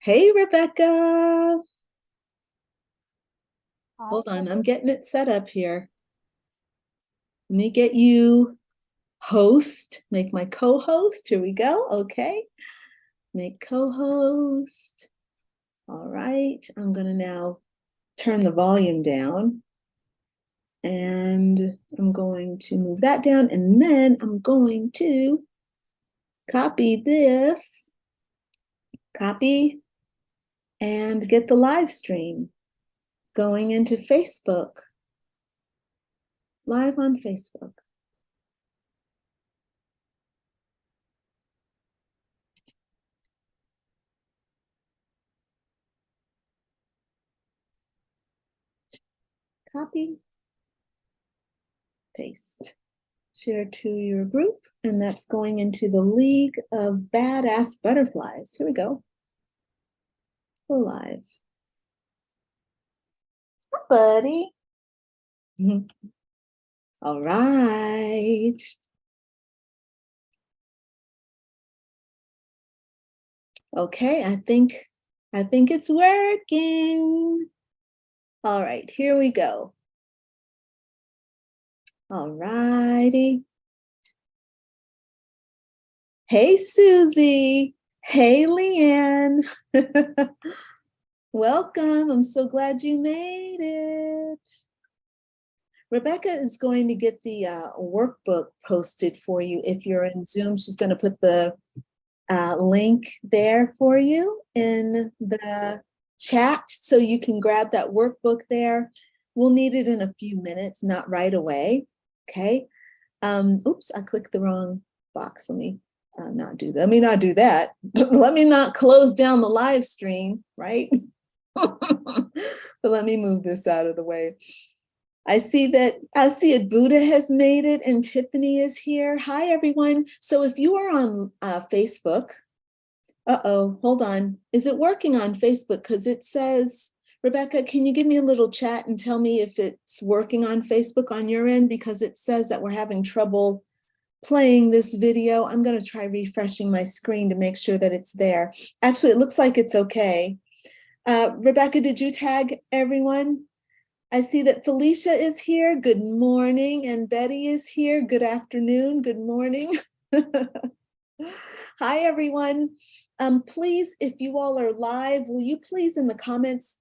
Hey, Rebecca. Hi, Hold on, I'm Emily. getting it set up here. Let me get you host, make my co-host. Here we go. Okay, make co-host. All right, I'm going to now turn the volume down and I'm going to move that down and then I'm going to copy this, copy and get the live stream going into Facebook, live on Facebook. Copy, paste. Share to your group, and that's going into the League of Badass Butterflies. Here we go. Go live. Hi, buddy. All right. Okay, I think it's working. All right, here we go. All righty. Hey, Susie. Hey, Leanne. Welcome. I'm so glad you made it. Rebecca is going to get the workbook posted for you. If you're in Zoom, she's going to put the link there for you in the chat so you can grab that workbook there. We'll need it in a few minutes, not right away. Okay. Oops, I clicked the wrong box. Let me not do that. Let me not do that. Let me not close down the live stream, right? But let me move this out of the way. I see it. Buddha has made it and Tiffany is here. Hi, everyone. So if you are on Facebook, hold on. Is it working on Facebook? Because it says, Rebecca, can you give me a little chat and tell me if it's working on Facebook on your end? Because it says that we're having trouble playing this video. I'm going to try refreshing my screen to make sure that it's there. Actually, it looks like it's okay. Rebecca, did you tag everyone? I see that Felicia is here. Good morning. And Betty is here. Good afternoon. Good morning. Hi, everyone. Please, if you all are live, will you please in the comments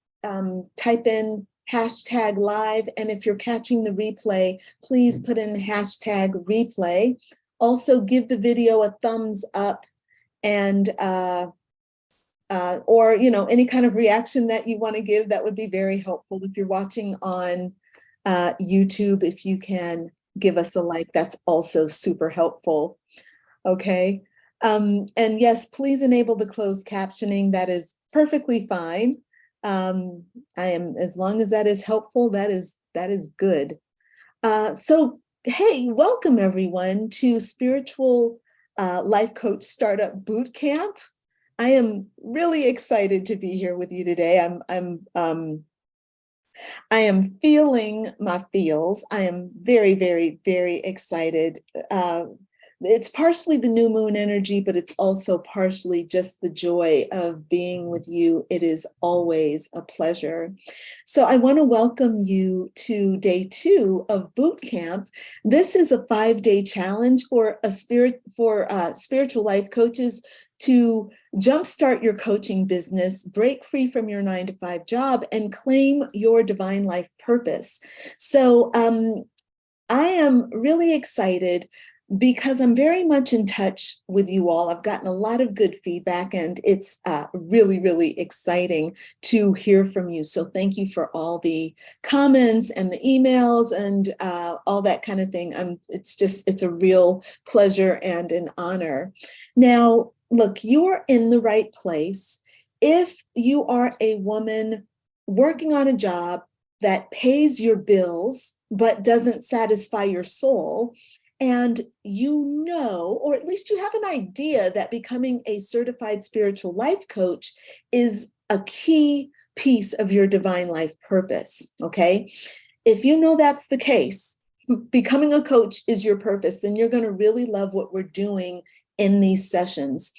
type in hashtag live? And if you're catching the replay, please put in hashtag replay. Also, give the video a thumbs up and or any kind of reaction that you want to give, that would be very helpful. If you're watching on YouTube, if you can give us a like, that's also super helpful. Okay. And yes, please enable the closed captioning. That is perfectly fine. As long as that is helpful, that is good. So hey, welcome everyone to Spiritual Life Coach Startup Bootcamp. I am really excited to be here with you today. I am feeling my feels. I am very, very, very excited. It's partially the new moon energy, but it's also partially just the joy of being with you. It is always a pleasure. So I want to welcome you to day 2 of boot camp. This is a 5-day challenge for spiritual life coaches to jumpstart your coaching business, break free from your 9-to-5 job, and claim your divine life purpose. So I am really excited because I'm very much in touch with you all. I've gotten a lot of good feedback, and it's really, really exciting to hear from you. So thank you for all the comments and the emails and all that kind of thing. It's a real pleasure and an honor. Now, look, you are in the right place. If you are a woman working on a job that pays your bills but doesn't satisfy your soul, and or at least you have an idea that becoming a certified spiritual life coach is a key piece of your divine life purpose, okay? If you know that's the case, becoming a coach is your purpose, then you're going to really love what we're doing in these sessions.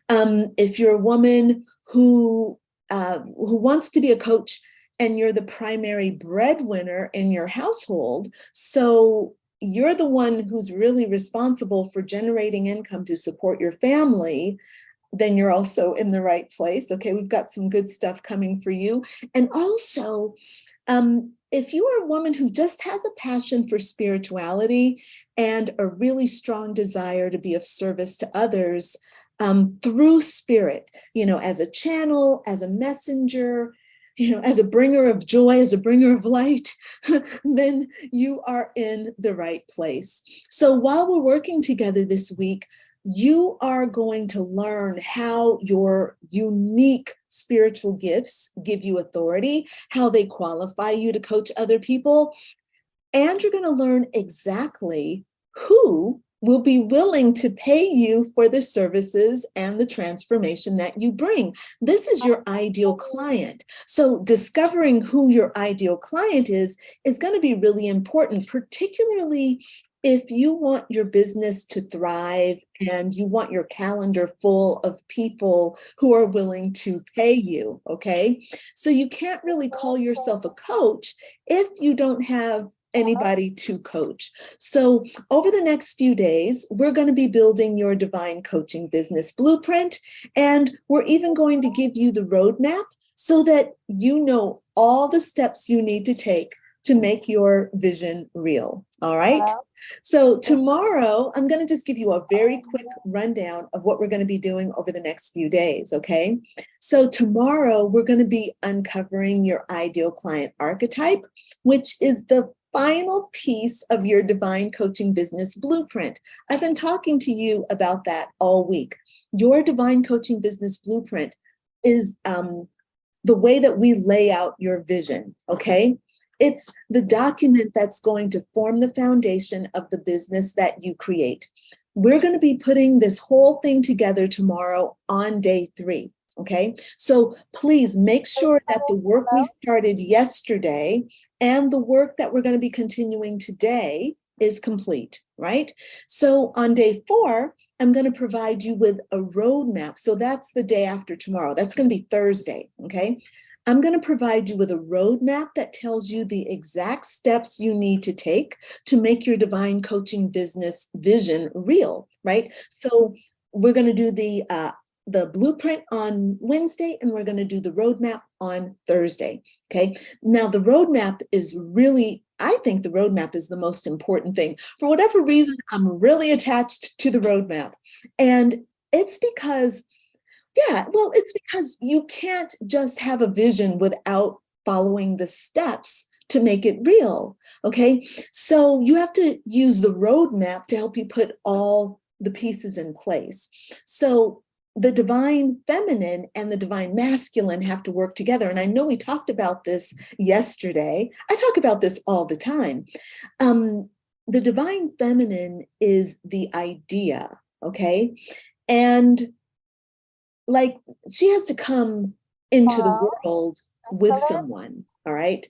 If you're a woman who wants to be a coach, and you're the primary breadwinner in your household. So you're the one who's really responsible for generating income to support your family, then you're also in the right place. Okay, we've got some good stuff coming for you. And also, if you are a woman who just has a passion for spirituality and a really strong desire to be of service to others through spirit, as a channel, as a messenger, as a bringer of joy, as a bringer of light, then you are in the right place. So while we're working together this week, you are going to learn how your unique spiritual gifts give you authority, how they qualify you to coach other people, and you're going to learn exactly who will be willing to pay you for the services and the transformation that you bring. This is your ideal client. So discovering who your ideal client is going to be really important, particularly if you want your business to thrive and you want your calendar full of people who are willing to pay you, okay? So you can't really call yourself a coach if you don't have anybody to coach. So over the next few days, we're going to be building your divine coaching business blueprint, and we're even going to give you the roadmap so that you know all the steps you need to take to make your vision real. All right. So tomorrow, I'm going to just give you a very quick rundown of what we're going to be doing over the next few days. Okay. So tomorrow, we're going to be uncovering your ideal client archetype, which is the final piece of your divine coaching business blueprint. I've been talking to you about that all week. Your divine coaching business blueprint is the way that we lay out your vision. Okay. It's the document that's going to form the foundation of the business that you create. We're going to be putting this whole thing together tomorrow on day 3. Okay, so please make sure that the work we started yesterday and the work that we're going to be continuing today is complete, right? So on day 4, I'm going to provide you with a roadmap. So that's the day after tomorrow. That's going to be Thursday, okay? I'm going to provide you with a roadmap that tells you the exact steps you need to take to make your divine coaching business vision real, right? So we're going to do the blueprint on Wednesday, and we're going to do the roadmap on Thursday. Okay. Now the roadmap is really, I think the roadmap is the most important thing. For whatever reason, I'm really attached to the roadmap. And it's because you can't just have a vision without following the steps to make it real. Okay. So you have to use the roadmap to help you put all the pieces in place. So the divine feminine and the divine masculine have to work together. And I know we talked about this yesterday. I talk about this all the time. The divine feminine is the idea, okay? And like she has to come into the world with someone, all right?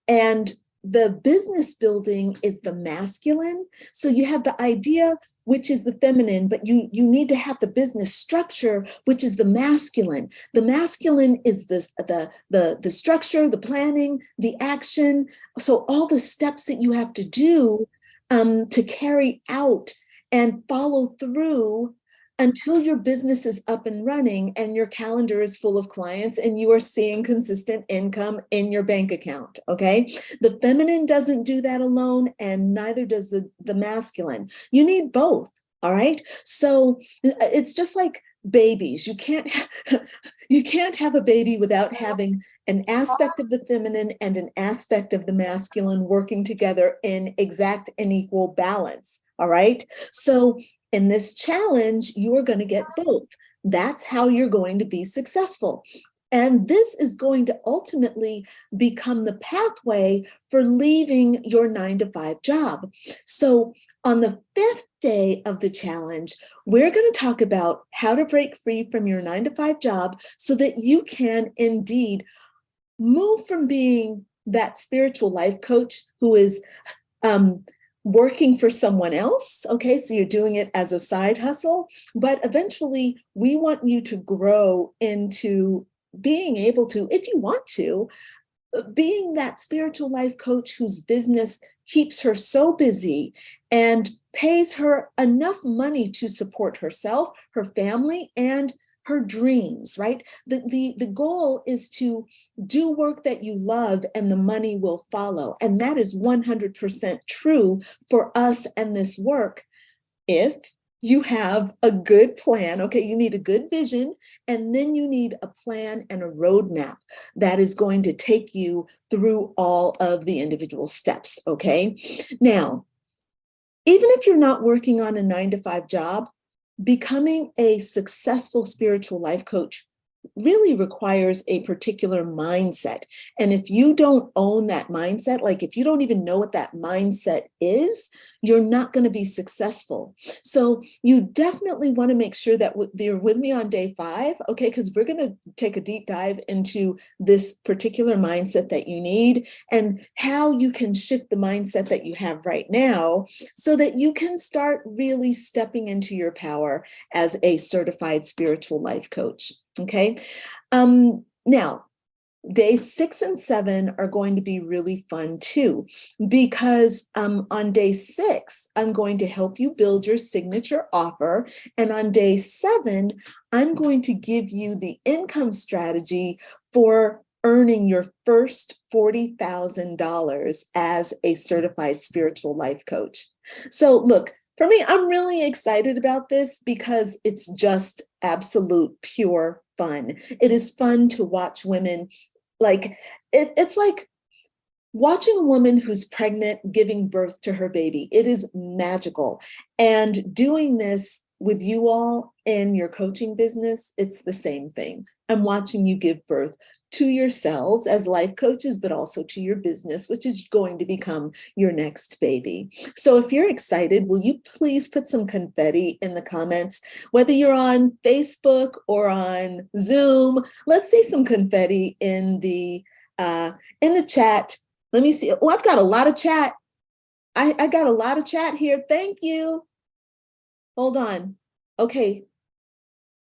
And the business building is the masculine. So you have the idea, which is the feminine, but you need to have the business structure, which is the masculine. The masculine is the structure, the planning, the action. So all the steps that you have to do to carry out and follow through until your business is up and running and your calendar is full of clients and you are seeing consistent income in your bank account, okay? The feminine doesn't do that alone, and neither does the masculine. You need both, all right? So it's just like babies. You can't have a baby without having an aspect of the feminine and an aspect of the masculine working together in exact and equal balance, all right? So in this challenge, you are going to get both. That's how you're going to be successful. And this is going to ultimately become the pathway for leaving your 9-to-5 job. So on the 5th day of the challenge, we're going to talk about how to break free from your 9-to-5 job so that you can indeed move from being that spiritual life coach who is working for someone else. Okay, so you're doing it as a side hustle, but eventually we want you to grow into being able to, if you want to, being that spiritual life coach whose business keeps her so busy and pays her enough money to support herself, her family, and her dreams, right? The goal is to do work that you love and the money will follow. And that is 100% true for us and this work if you have a good plan. Okay, you need a good vision, and then you need a plan and a roadmap that is going to take you through all of the individual steps. Okay, now, even if you're not working on a 9-to-5 job, becoming a successful spiritual life coach really requires a particular mindset. And if you don't own that mindset, like if you don't even know what that mindset is, you're not going to be successful. So you definitely want to make sure that you're with me on day 5, okay? Because we're going to take a deep dive into this particular mindset that you need and how you can shift the mindset that you have right now so that you can start really stepping into your power as a certified spiritual life coach. Okay. Now, days 6 and 7 are going to be really fun too, because on day 6, I'm going to help you build your signature offer. And on day 7, I'm going to give you the income strategy for earning your first $40,000 as a certified spiritual life coach. So look, for me, I'm really excited about this because it's just absolute pure fun. It is fun to watch women, like it's like watching a woman who's pregnant giving birth to her baby. It is magical. And doing this with you all in your coaching business, it's the same thing. I'm watching you give birth to yourselves as life coaches, but also to your business, which is going to become your next baby. So if you're excited, will you please put some confetti in the comments, whether you're on Facebook or on Zoom? Let's see some confetti in the chat. Let me see. Oh, I've got a lot of chat. I got a lot of chat here. Thank you. Hold on. Okay.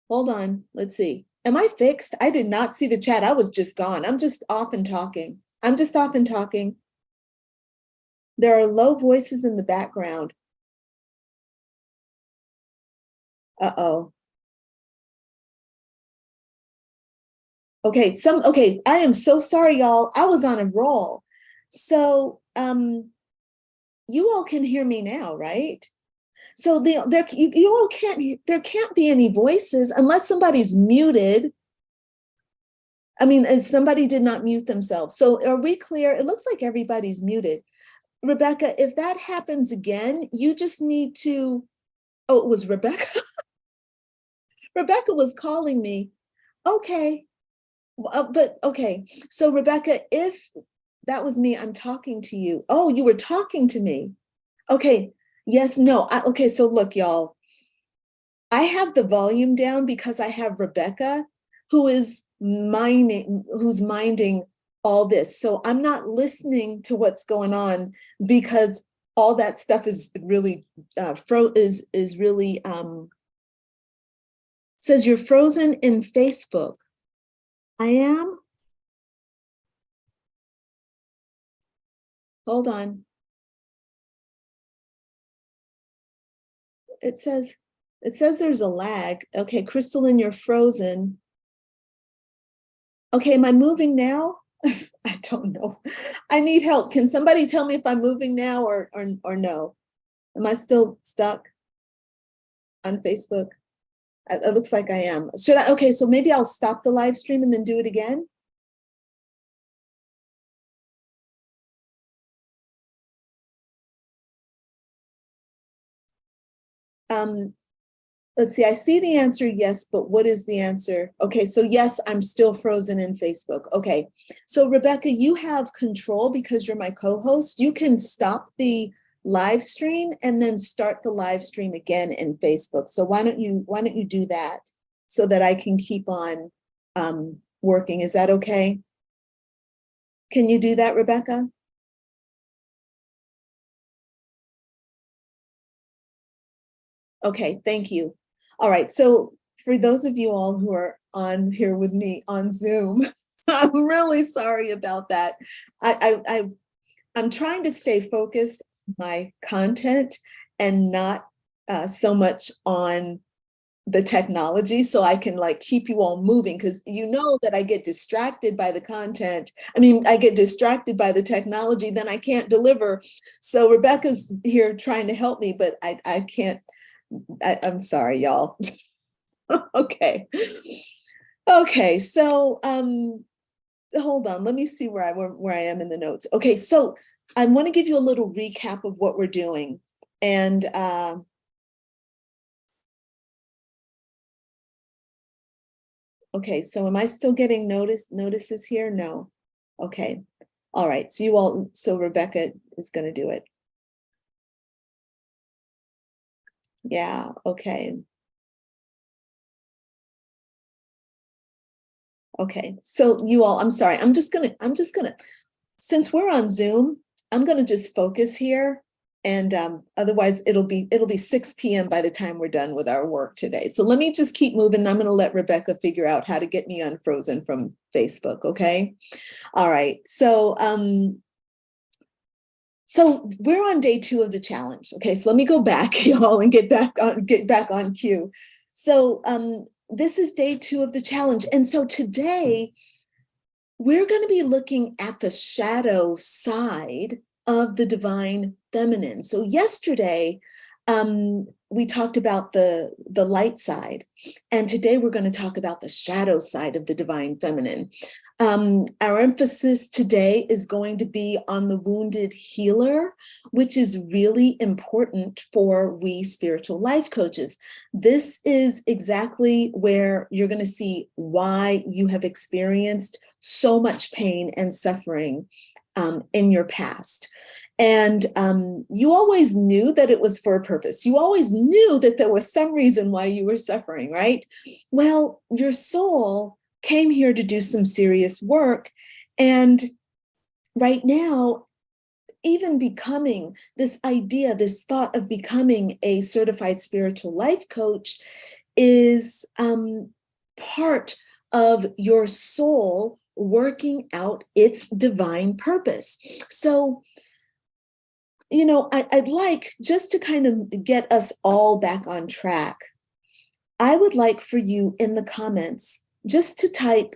Hold on. Let's see. Am I fixed? I did not see the chat. I was just gone. I'm just off and talking. I'm just off and talking. There are low voices in the background. Uh-oh. Okay, okay, I am so sorry, y'all. I was on a roll. So you all can hear me now, right? So you all can't, there can't be any voices unless somebody's muted. I mean, and somebody did not mute themselves. So are we clear? It looks like everybody's muted. Rebecca, if that happens again, you just need to, oh, it was Rebecca. Rebecca was calling me. Okay, but okay. So Rebecca, if that was me, I'm talking to you. Oh, you were talking to me. Okay, yes, no, okay, so look, y'all. I have the volume down because I have Rebecca who's minding all this. So I'm not listening to what's going on because all that stuff is really says you're frozen in Facebook. I am. Hold on. It says there's a lag. Okay, Crystalline, you're frozen. Okay, am I moving now? I don't know. I need help. Can somebody tell me if I'm moving now or no? Am I still stuck on Facebook? It looks like I am. Should I? Okay, so maybe I'll stop the live stream and then do it again. Let's see, I see the answer, yes, but what is the answer? Okay, so yes, I'm still frozen in Facebook. Okay, so Rebecca, you have control because you're my co-host. You can stop the live stream and then start the live stream again in Facebook. So why don't you do that so that I can keep on working? Is that okay? Can you do that, Rebecca? Okay, thank you. All right, so for those of you all who are on here with me on Zoom, I'm really sorry about that. I'm trying to stay focused on my content and not so much on the technology, so I can like keep you all moving, because you know that I get distracted by the content. I mean, I get distracted by the technology, then I can't deliver. So Rebecca's here trying to help me, but I can't. I'm sorry, y'all. Okay. Okay, so hold on, let me see where I am in the notes. Okay, so I want to give you a little recap of what we're doing. And okay, so am I still getting notices here? No. Okay. All right. So you all, so Rebecca is going to do it. Yeah. Okay. Okay. So you all, I'm sorry. I'm just gonna, since we're on Zoom, I'm gonna just focus here. And otherwise it'll be 6 p.m. by the time we're done with our work today. So let me just keep moving. I'm gonna let Rebecca figure out how to get me unfrozen from Facebook. Okay. All right. So we're on day 2 of the challenge. Okay, so let me go back, y'all, and get back on cue. So this is day 2 of the challenge. And so today we're going to be looking at the shadow side of the divine feminine. So yesterday, we talked about the light side, and today we're going to talk about the shadow side of the divine feminine. Our emphasis today is going to be on the wounded healer, which is really important for we spiritual life coaches. This is exactly where you're going to see why you have experienced so much pain and suffering in your past. And you always knew that it was for a purpose. You always knew that there was some reason why you were suffering, right? Well, your soul came here to do some serious work. And right now, even becoming this idea, this thought of becoming a certified spiritual life coach is part of your soul working out its divine purpose. So, you know, I'd like, just to kind of get us all back on track, I would like for you in the comments just to type,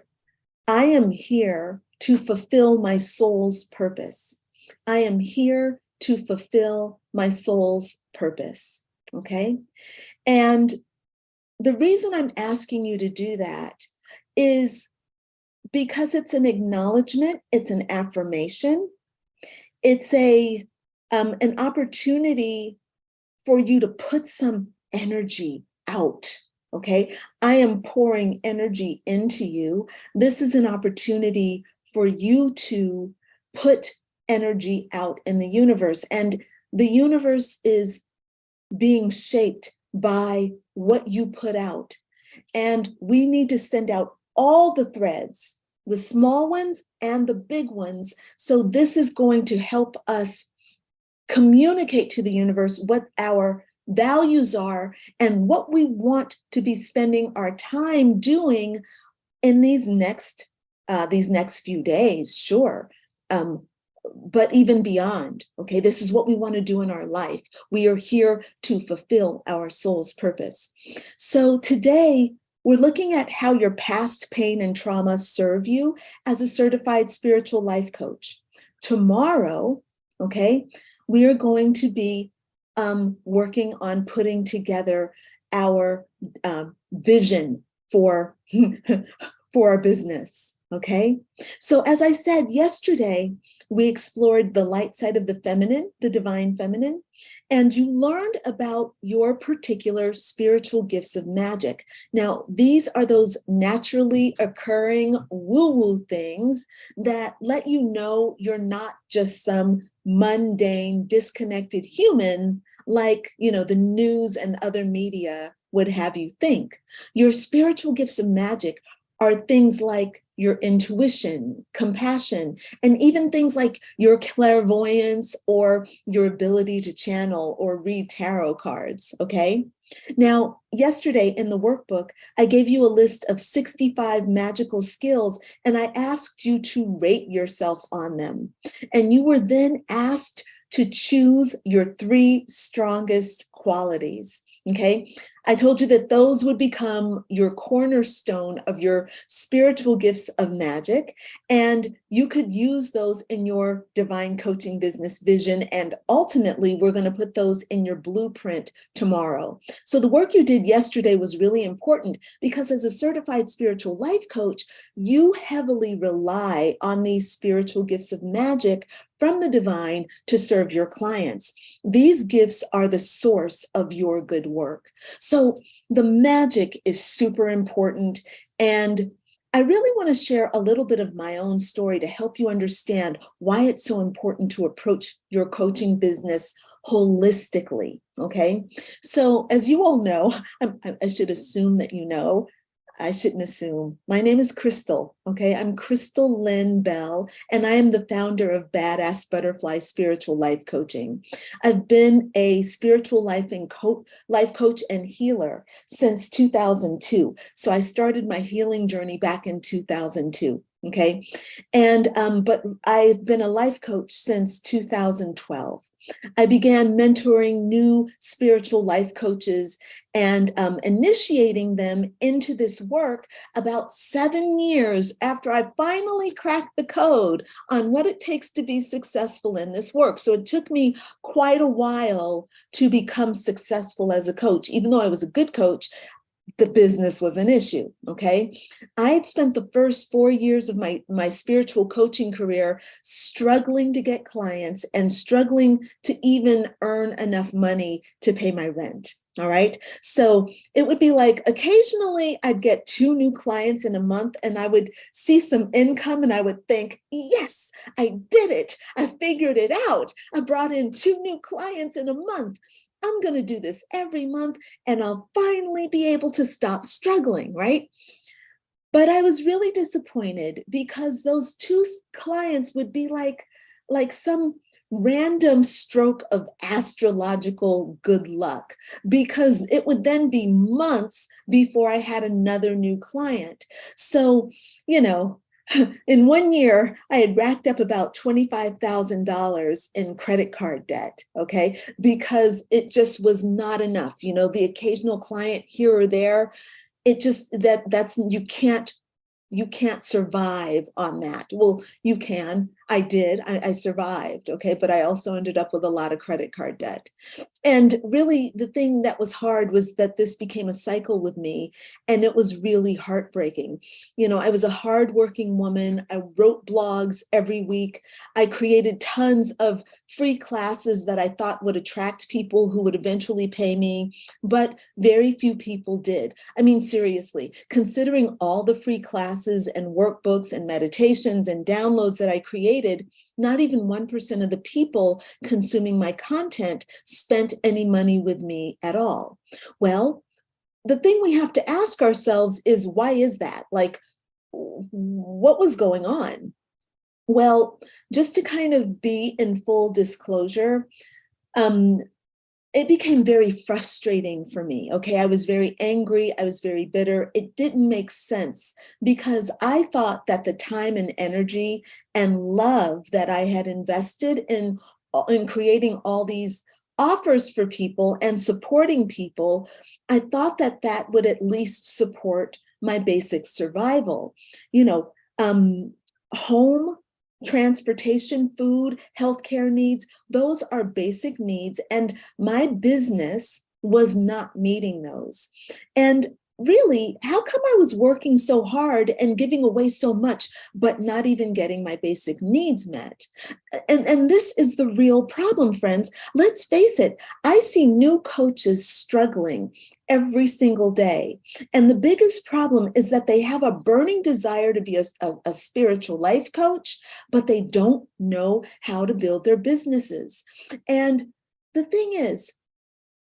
I am here to fulfill my soul's purpose. I am here to fulfill my soul's purpose. Okay. And the reason I'm asking you to do that is because it's an acknowledgement, it's an affirmation, it's an opportunity for you to put some energy out. Okay, I am pouring energy into you. This is an opportunity for you to put energy out in the universe, and the universe is being shaped by what you put out. And we need to send out all the threads, the small ones and the big ones. So this is going to help us communicate to the universe what our values are and what we want to be spending our time doing in these next few days, sure. But even beyond, okay, this is what we want to do in our life. We are here to fulfill our soul's purpose. So today, we're looking at how your past pain and trauma serve you as a certified spiritual life coach. Tomorrow, okay, we are going to be working on putting together our vision for, for our business, okay? So as I said yesterday, we explored the light side of the feminine, the divine feminine, and you learned about your particular spiritual gifts of magic. Now, these are those naturally occurring woo-woo things that let you know you're not just some mundane, disconnected human like, you know, the news and other media would have you think. Your spiritual gifts of magic are things like your intuition, compassion, and even things like your clairvoyance or your ability to channel or read tarot cards, okay? Now, yesterday in the workbook, I gave you a list of 65 magical skills, and I asked you to rate yourself on them. And you were then asked to choose your 3 strongest qualities. Okay, I told you that those would become your cornerstone of your spiritual gifts of magic, and you could use those in your divine coaching business vision. And ultimately, we're going to put those in your blueprint tomorrow. So the work you did yesterday was really important because as a certified spiritual life coach, you heavily rely on these spiritual gifts of magic from the divine to serve your clients. These gifts are the source of your good work. So the magic is super important. And I really want to share a little bit of my own story to help you understand why it's so important to approach your coaching business holistically. Okay. So as you all know, I should assume that you know, I shouldn't assume. My name is Crystal, okay? I'm Crystal Lynn Bell, and I am the founder of Badass Butterfly Spiritual Life Coaching. I've been a spiritual life coach and healer since 2002. So I started my healing journey back in 2002. Okay. And, but I've been a life coach since 2012. I began mentoring new spiritual life coaches and initiating them into this work about 7 years after I finally cracked the code on what it takes to be successful in this work. So it took me quite a while to become successful as a coach. Even though I was a good coach, the business was an issue, okay? I had spent the first 4 years of my spiritual coaching career struggling to get clients and struggling to even earn enough money to pay my rent, all right? So it would be like occasionally I'd get 2 new clients in a month and I would see some income and I would think, yes, I did it. I figured it out. I brought in 2 new clients in a month. I'm going to do this every month and I'll finally be able to stop struggling, right? But I was really disappointed because those 2 clients would be like some random stroke of astrological good luck, because it would then be months before I had another new client. So, you know, in 1 year, I had racked up about $25,000 in credit card debt, okay? Because it just was not enough. You know, the occasional client here or there, it just, that's, you can't survive on that. Well, you can. I did. I survived, okay? But I also ended up with a lot of credit card debt. And really, the thing that was hard was that this became a cycle with me, and it was really heartbreaking. You know, I was a hardworking woman. I wrote blogs every week. I created tons of free classes that I thought would attract people who would eventually pay me, but very few people did. I mean, seriously, considering all the free classes and workbooks and meditations and downloads that I created, not even 1% of the people consuming my content spent any money with me at all. Well, the thing we have to ask ourselves is, why is that? Like, what was going on? Well, just to kind of be in full disclosure, um, it became very frustrating for me. Okay, I was very angry. I was very bitter. It didn't make sense because I thought that the time and energy and love that I had invested in creating all these offers for people and supporting people, I thought that that would at least support my basic survival. You know, home, transportation, food, healthcare needs, those are basic needs. And my business was not meeting those. And really, how come I was working so hard and giving away so much, but not even getting my basic needs met? And this is the real problem, friends. Let's face it, I see new coaches struggling every single day. And the biggest problem is that they have a burning desire to be a spiritual life coach, but they don't know how to build their businesses. And the thing is,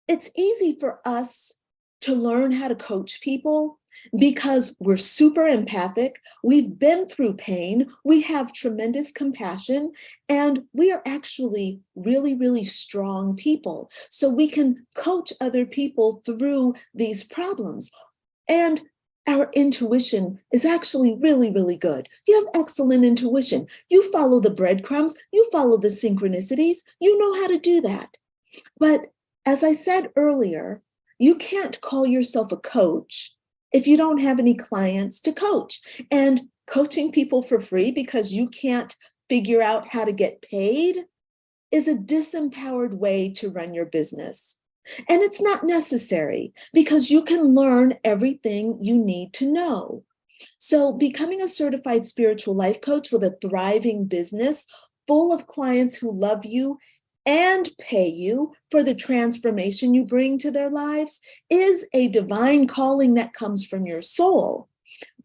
it's easy for us to learn how to coach people because we're super empathic. We've been through pain. We have tremendous compassion, and we are actually really, really strong people. So we can coach other people through these problems. And our intuition is actually really, really good. You have excellent intuition. You follow the breadcrumbs, you follow the synchronicities, you know how to do that. But as I said earlier, you can't call yourself a coach if you don't have any clients to coach. And coaching people for free because you can't figure out how to get paid is a disempowered way to run your business. And it's not necessary because you can learn everything you need to know. So becoming a certified spiritual life coach with a thriving business full of clients who love you and pay you for the transformation you bring to their lives is a divine calling that comes from your soul.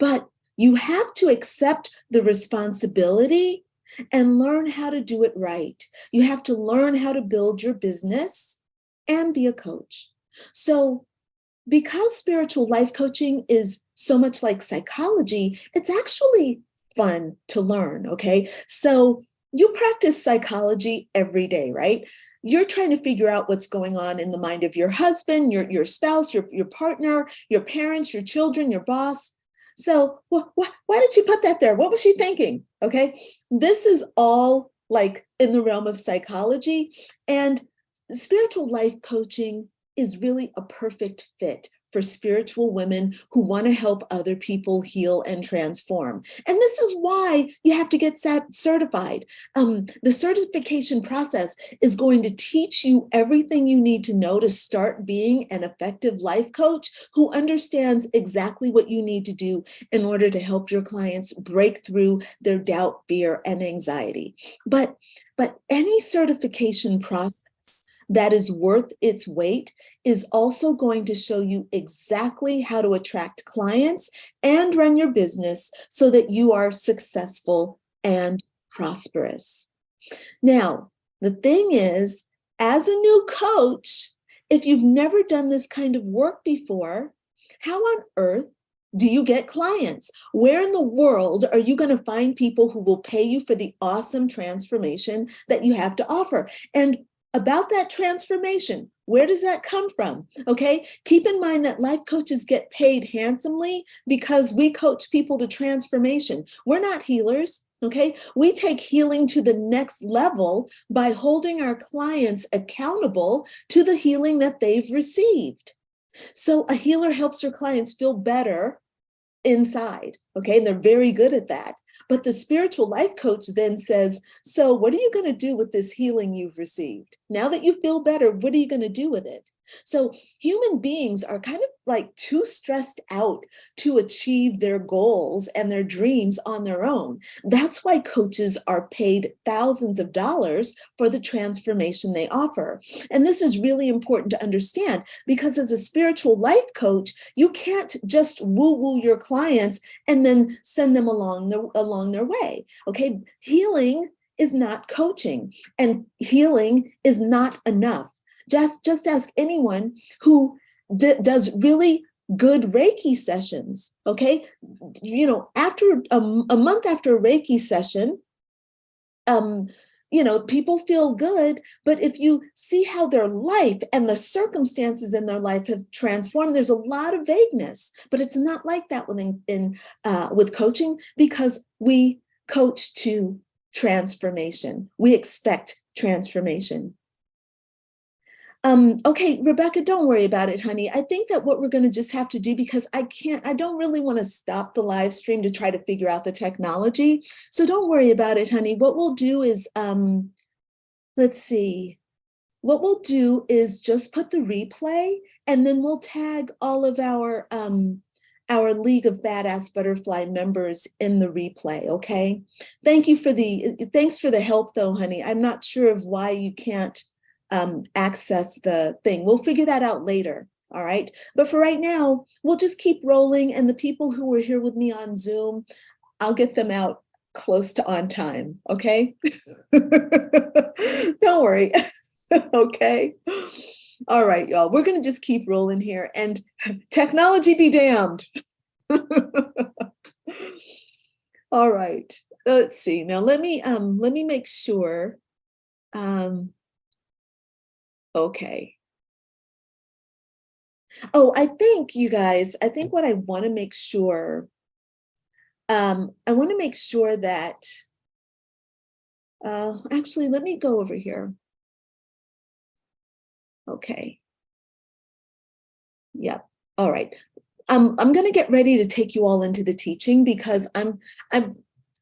But you have to accept the responsibility and learn how to do it right. You have to learn how to build your business and be a coach. So because spiritual life coaching is so much like psychology, it's actually fun to learn, okay? So you practice psychology every day, right? You're trying to figure out what's going on in the mind of your husband, your spouse, your partner, your parents, your children, your boss. So why did she put that there? What was she thinking? Okay, this is all like in the realm of psychology, and spiritual life coaching is really a perfect fit for spiritual women who want to help other people heal and transform. And this is why you have to get certified. The certification process is going to teach you everything you need to know to start being an effective life coach who understands exactly what you need to do in order to help your clients break through their doubt, fear, and anxiety. But any certification process that is worth its weight is also going to show you exactly how to attract clients and run your business so that you are successful and prosperous. Now, the thing is, as a new coach, if you've never done this kind of work before, how on earth do you get clients? Where in the world are you going to find people who will pay you for the awesome transformation that you have to offer? And about that transformation, where does that come from? Okay, keep in mind that life coaches get paid handsomely because we coach people to transformation. We're not healers. Okay, we take healing to the next level by holding our clients accountable to the healing that they've received. So a healer helps her clients feel better inside, okay? And they're very good at that. But the spiritual life coach then says, so what are you going to do with this healing you've received? Now that you feel better, what are you going to do with it? So human beings are kind of like too stressed out to achieve their goals and their dreams on their own. That's why coaches are paid thousands of dollars for the transformation they offer. And this is really important to understand because as a spiritual life coach, you can't just woo-woo your clients and then send them along their way. Okay, healing is not coaching, and healing is not enough. Just ask anyone who does really good Reiki sessions. Okay, you know, after a month after a Reiki session, you know, people feel good, but if you see how their life and the circumstances in their life have transformed, there's a lot of vagueness, but it's not like that with coaching because we coach to transformation. We expect transformation. Okay, Rebecca, don't worry about it, honey. I think that what we're going to just have to do, because I don't really want to stop the live stream to try to figure out the technology. So don't worry about it, honey. What we'll do is, let's see. What we'll do is just put the replay and then we'll tag all of our League of Badass Butterfly members in the replay, okay? Thanks for the help though, honey. I'm not sure of why you can't access the thing. We'll figure that out later, all right? But for right now, we'll just keep rolling, and the people who were here with me on Zoom, I'll get them out close to on time, okay? Don't worry, okay? All right, y'all, we're going to just keep rolling here, and technology be damned. All right, let's see. Now let me make sure. Okay. Oh, I think you guys, I think what I want to make sure, I want to make sure that, actually, let me go over here. Okay. Yep. All right. I'm going to get ready to take you all into the teaching because I'm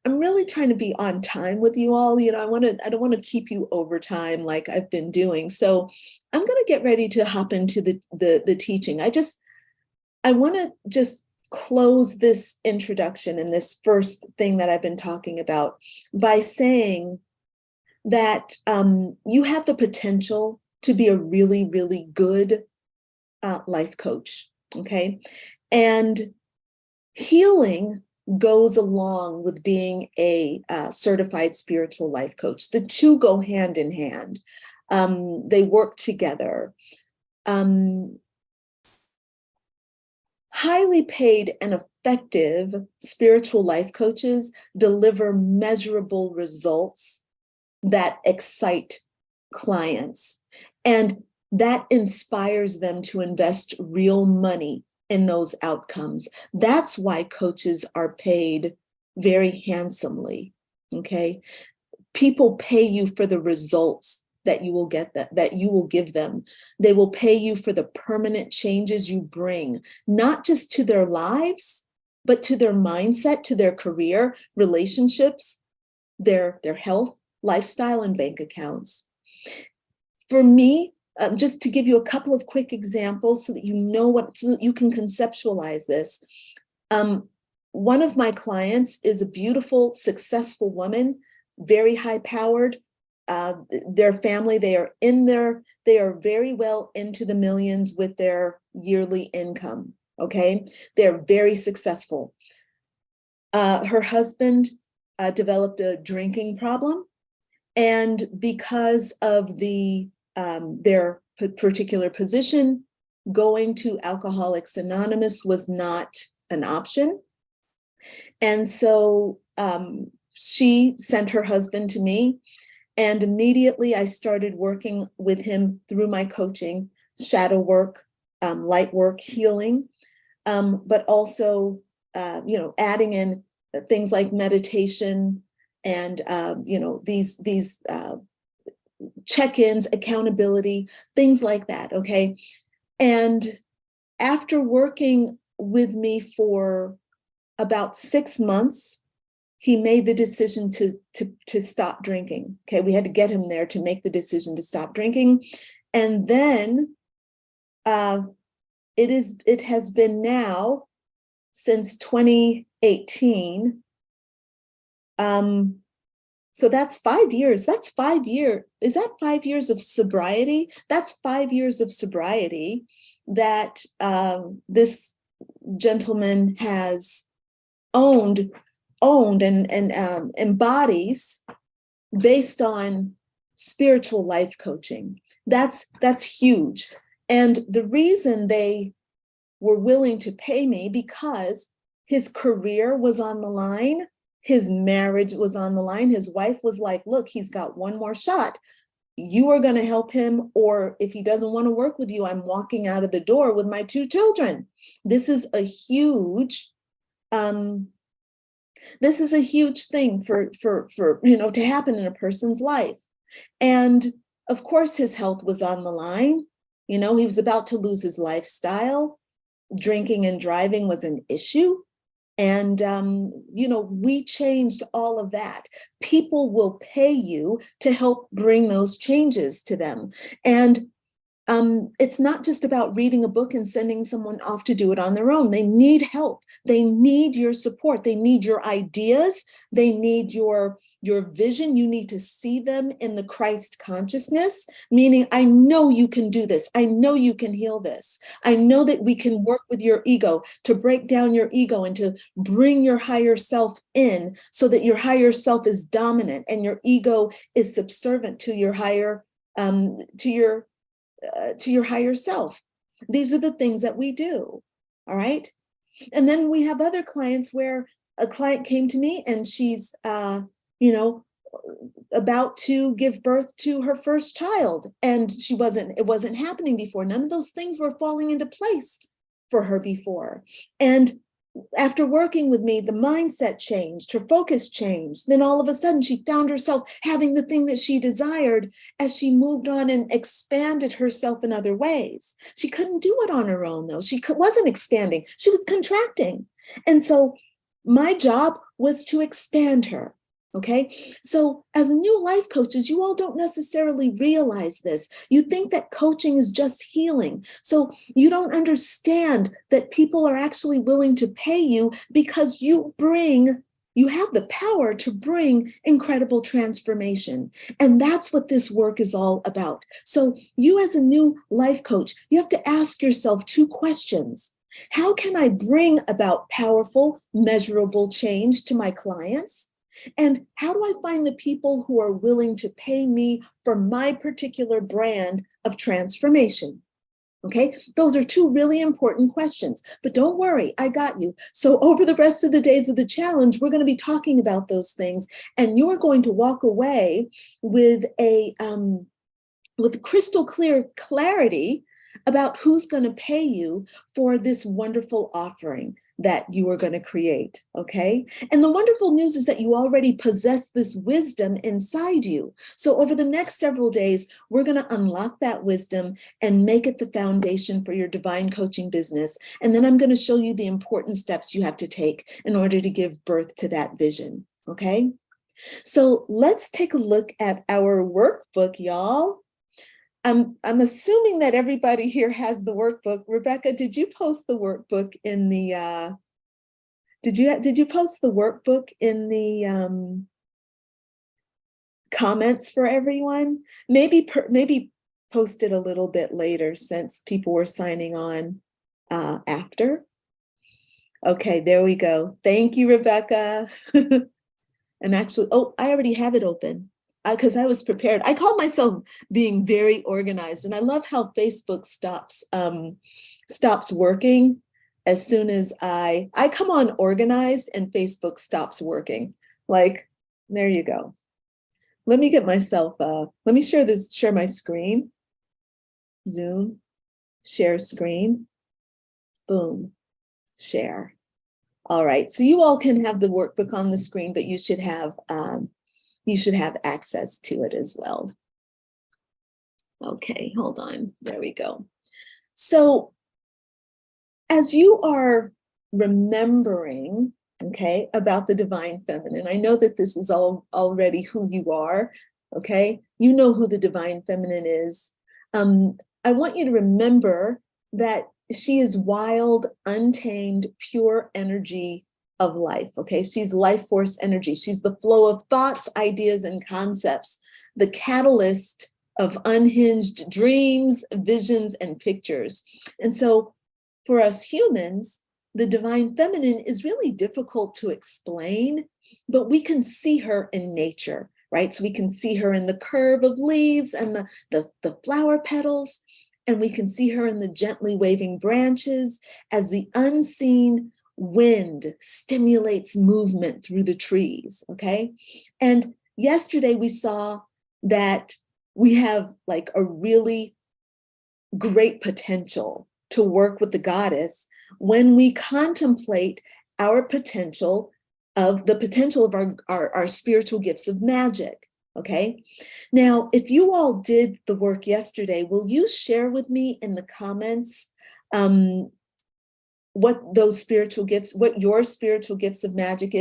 really trying to be on time with you all. You know, I don't want to keep you over time like I've been doing. So I'm going to get ready to hop into the teaching. I want to just close this introduction and this first thing that I've been talking about by saying that you have the potential to be a really, really good life coach, okay? And healing goes along with being a certified spiritual life coach. The two go hand in hand. They work together. Highly paid and effective spiritual life coaches deliver measurable results that excite clients, and that inspires them to invest real money in those outcomes. That's why coaches are paid very handsomely, okay? People pay you for the results that you will get, that you will give them. They will pay you for the permanent changes you bring, not just to their lives, but to their mindset, to their career, relationships, their health, lifestyle, and bank accounts. For me, just to give you a couple of quick examples so that you know so that you can conceptualize this. One of my clients is a beautiful, successful woman, very high powered. Their family, they are very well into the millions with their yearly income. Okay, they're very successful. Her husband developed a drinking problem, and because of their particular position, going to Alcoholics Anonymous was not an option. And so she sent her husband to me, and immediately I started working with him through my coaching, shadow work, light work, healing, but also, adding in things like meditation and, these check-ins, accountability, things like that, okay? And after working with me for about 6 months, he made the decision to stop drinking. Okay, we had to get him there to make the decision to stop drinking. And then it has been now since 2018. So that's 5 years. That's 5 years. Is that 5 years of sobriety? That's 5 years of sobriety that this gentleman has owned and embodies based on spiritual life coaching. That's huge. And the reason they were willing to pay me, because his career was on the line, his marriage was on the line. His wife was like, look, he's got one more shot. You are going to help him, or if he doesn't want to work with you, I'm walking out of the door with my 2 children. This is a huge thing for to happen in a person's life. And of course his health was on the line. He was about to lose his lifestyle. Drinking and driving was an issue. And, we changed all of that. People will pay you to help bring those changes to them. And it's not just about reading a book and sending someone off to do it on their own. They need help. They need your support. They need your ideas. They need your vision. You need to see them in the Christ consciousness, meaning, I know you can do this. I know you can heal this. I know that we can work with your ego to break down your ego and to bring your higher self in so that your higher self is dominant and your ego is subservient to your higher, to your to your higher self. These are the things that we do. All right. And then we have other clients where a client came to me and she's, you know, about to give birth to her first child, and it wasn't happening before. None of those things were falling into place for her before. And after working with me, the mindset changed, her focus changed. Then all of a sudden she found herself having the thing that she desired as she moved on and expanded herself in other ways. She couldn't do it on her own though. She wasn't expanding, she was contracting. And so my job was to expand her. Okay, so as new life coaches, you all don't necessarily realize this. You think that coaching is just healing. So you don't understand that people are actually willing to pay you because you have the power to bring incredible transformation. And that's what this work is all about. So you as a new life coach, you have to ask yourself 2 questions. How can I bring about powerful, measurable change to my clients? And how do I find the people who are willing to pay me for my particular brand of transformation? Okay, those are 2 really important questions, but don't worry, I got you. So over the rest of the days of the challenge, we're going to be talking about those things, and you're going to walk away with with crystal clear clarity about who's going to pay you for this wonderful offering that you are going to create, okay? And the wonderful news is that you already possess this wisdom inside you. So over the next several days, we're going to unlock that wisdom and make it the foundation for your divine coaching business. And then I'm going to show you the important steps you have to take in order to give birth to that vision, okay? So let's take a look at our workbook, y'all. I'm assuming that everybody here has the workbook. Rebecca, did you post the workbook in the did you post the workbook in the comments for everyone? Maybe post it a little bit later since people were signing on after. Okay, there we go. Thank you, Rebecca. And actually, oh, I already have it open. Because I was prepared. I call myself being very organized, and I love how Facebook stops working as soon as I come on organized and Facebook stops working. Like, there you go. Let me get myself, let me share my screen. Zoom, share screen, boom, share. All right, so you all can have the workbook on the screen, but you should have access to it as well. Okay, hold on. There we go. So as you are remembering, okay, about the divine feminine, I know that this is already who you are, okay? You know who the divine feminine is. I want you to remember that she is wild, untamed, pure energy of life, okay? She's life force energy. She's the flow of thoughts, ideas, and concepts, the catalyst of unhinged dreams, visions, and pictures. And so for us humans, the divine feminine is really difficult to explain, but we can see her in nature, right? So we can see her in the curve of leaves and the flower petals, and we can see her in the gently waving branches as the unseen wind stimulates movement through the trees, okay? And yesterday we saw that we have like a really great potential to work with the goddess when we contemplate our potential of our spiritual gifts of magic, okay? Now, if you all did the work yesterday, will you share with me in the comments what those spiritual gifts, what your spiritual gifts of magic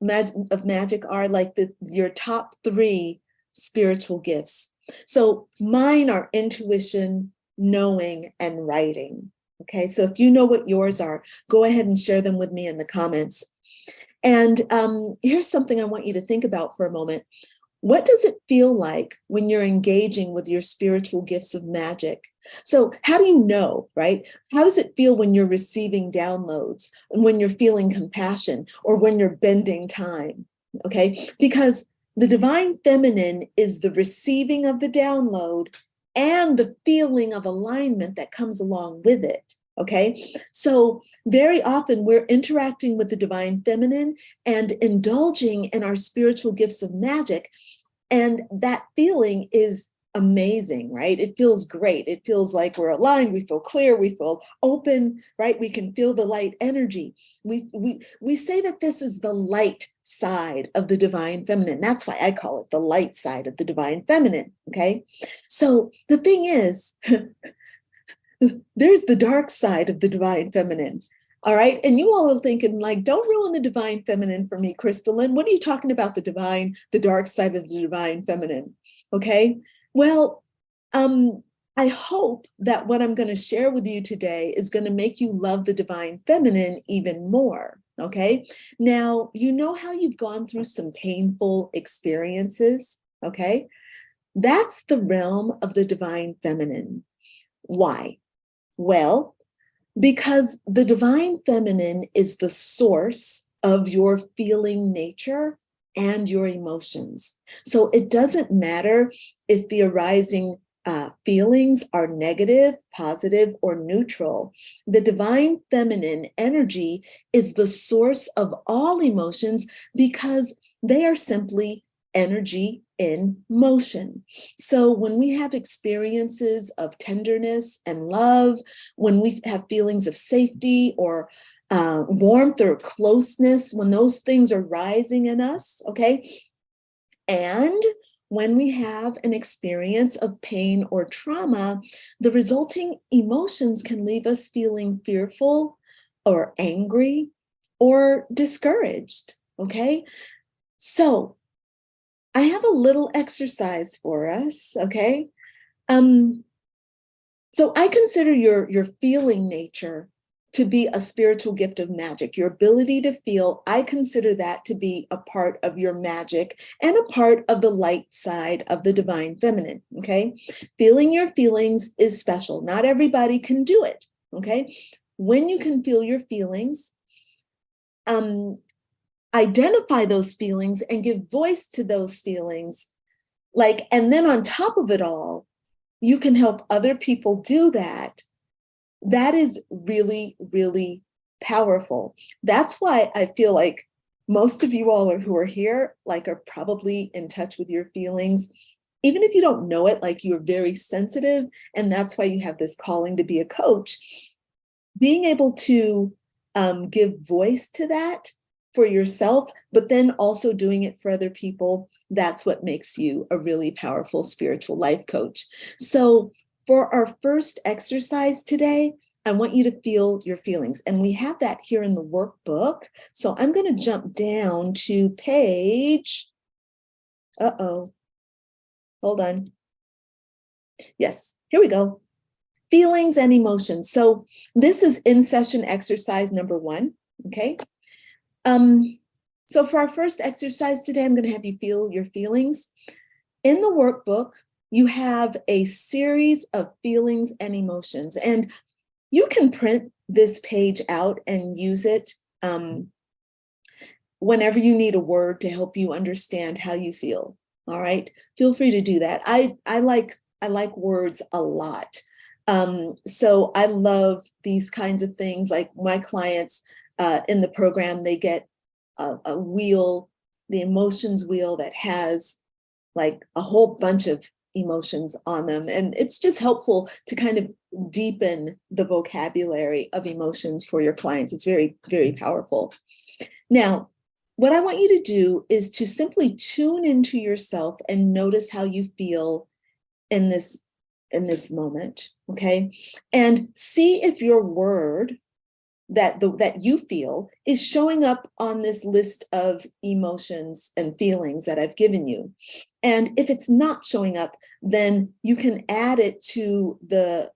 are, like your top 3 spiritual gifts. So mine are intuition, knowing, and writing. Okay, so if you know what yours are, go ahead and share them with me in the comments. And here's something I want you to think about for a moment. What does it feel like when you're engaging with your spiritual gifts of magic? So how do you know, right? How does it feel when you're receiving downloads, and when you're feeling compassion, or when you're bending time? Okay, because the divine feminine is the receiving of the download and the feeling of alignment that comes along with it. Okay, so very often we're interacting with the divine feminine and indulging in our spiritual gifts of magic. And that feeling is amazing, right? It feels great. It feels like we're aligned. We feel clear. We feel open, right? We can feel the light energy. We say that this is the light side of the divine feminine. That's why I call it the light side of the divine feminine. Okay. So the thing is, there's the dark side of the divine feminine. All right. And you all are thinking, like, don't ruin the divine feminine for me, Crystalline. What are you talking about? The dark side of the divine feminine? Okay. Well, I hope that what I'm going to share with you today is going to make you love the divine feminine even more. Okay. Now, you know how you've gone through some painful experiences. Okay. That's the realm of the divine feminine. Why? Well, because the divine feminine is the source of your feeling nature and your emotions. So it doesn't matter if the arising feelings are negative, positive, or neutral. The divine feminine energy is the source of all emotions because they are simply energy in motion. So when we have experiences of tenderness and love, when we have feelings of safety or warmth or closeness, when those things are rising in us, okay? And when we have an experience of pain or trauma, the resulting emotions can leave us feeling fearful or angry or discouraged, okay? So I have a little exercise for us, okay? So I consider your feeling nature to be a spiritual gift of magic. Your ability to feel, I consider that to be a part of your magic and a part of the light side of the divine feminine, okay? Feeling your feelings is special. Not everybody can do it, okay? When you can feel your feelings, identify those feelings and give voice to those feelings. And then on top of it all, you can help other people do that. That is really, really powerful. That's why I feel like most of you all who are here, are probably in touch with your feelings. Even if you don't know it, you're very sensitive, and that's why you have this calling to be a coach. Being able to give voice to that for yourself, but then also doing it for other people, that's what makes you a really powerful spiritual life coach. So for our first exercise today, I want you to feel your feelings. And we have that here in the workbook. So I'm going to jump down to page, hold on. Yes, here we go. Feelings and emotions. So this is in session exercise number 1, okay? So for our first exercise today, I'm going to have you feel your feelings. In the workbook, you have a series of feelings and emotions, and you can print this page out and use it whenever you need a word to help you understand how you feel. All right, feel free to do that. I like words a lot. So I love these kinds of things. Like my clients in the program, they get a wheel, the emotions wheel that has a whole bunch of emotions on them. And it's just helpful to kind of deepen the vocabulary of emotions for your clients. It's very, very powerful. Now, what I want you to do is to simply tune into yourself and notice how you feel in this moment, okay? And see if your word that you feel is showing up on this list of emotions and feelings that I've given you. And if it's not showing up, then you can add it to the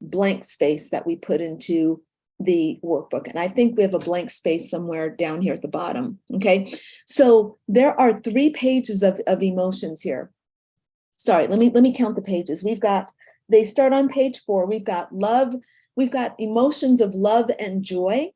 blank space that we put into the workbook. And I think we have a blank space somewhere down here at the bottom, okay? So there are 3 pages of emotions here. Sorry, let me count the pages. They start on page 4. We've got love. We've got emotions of love and joy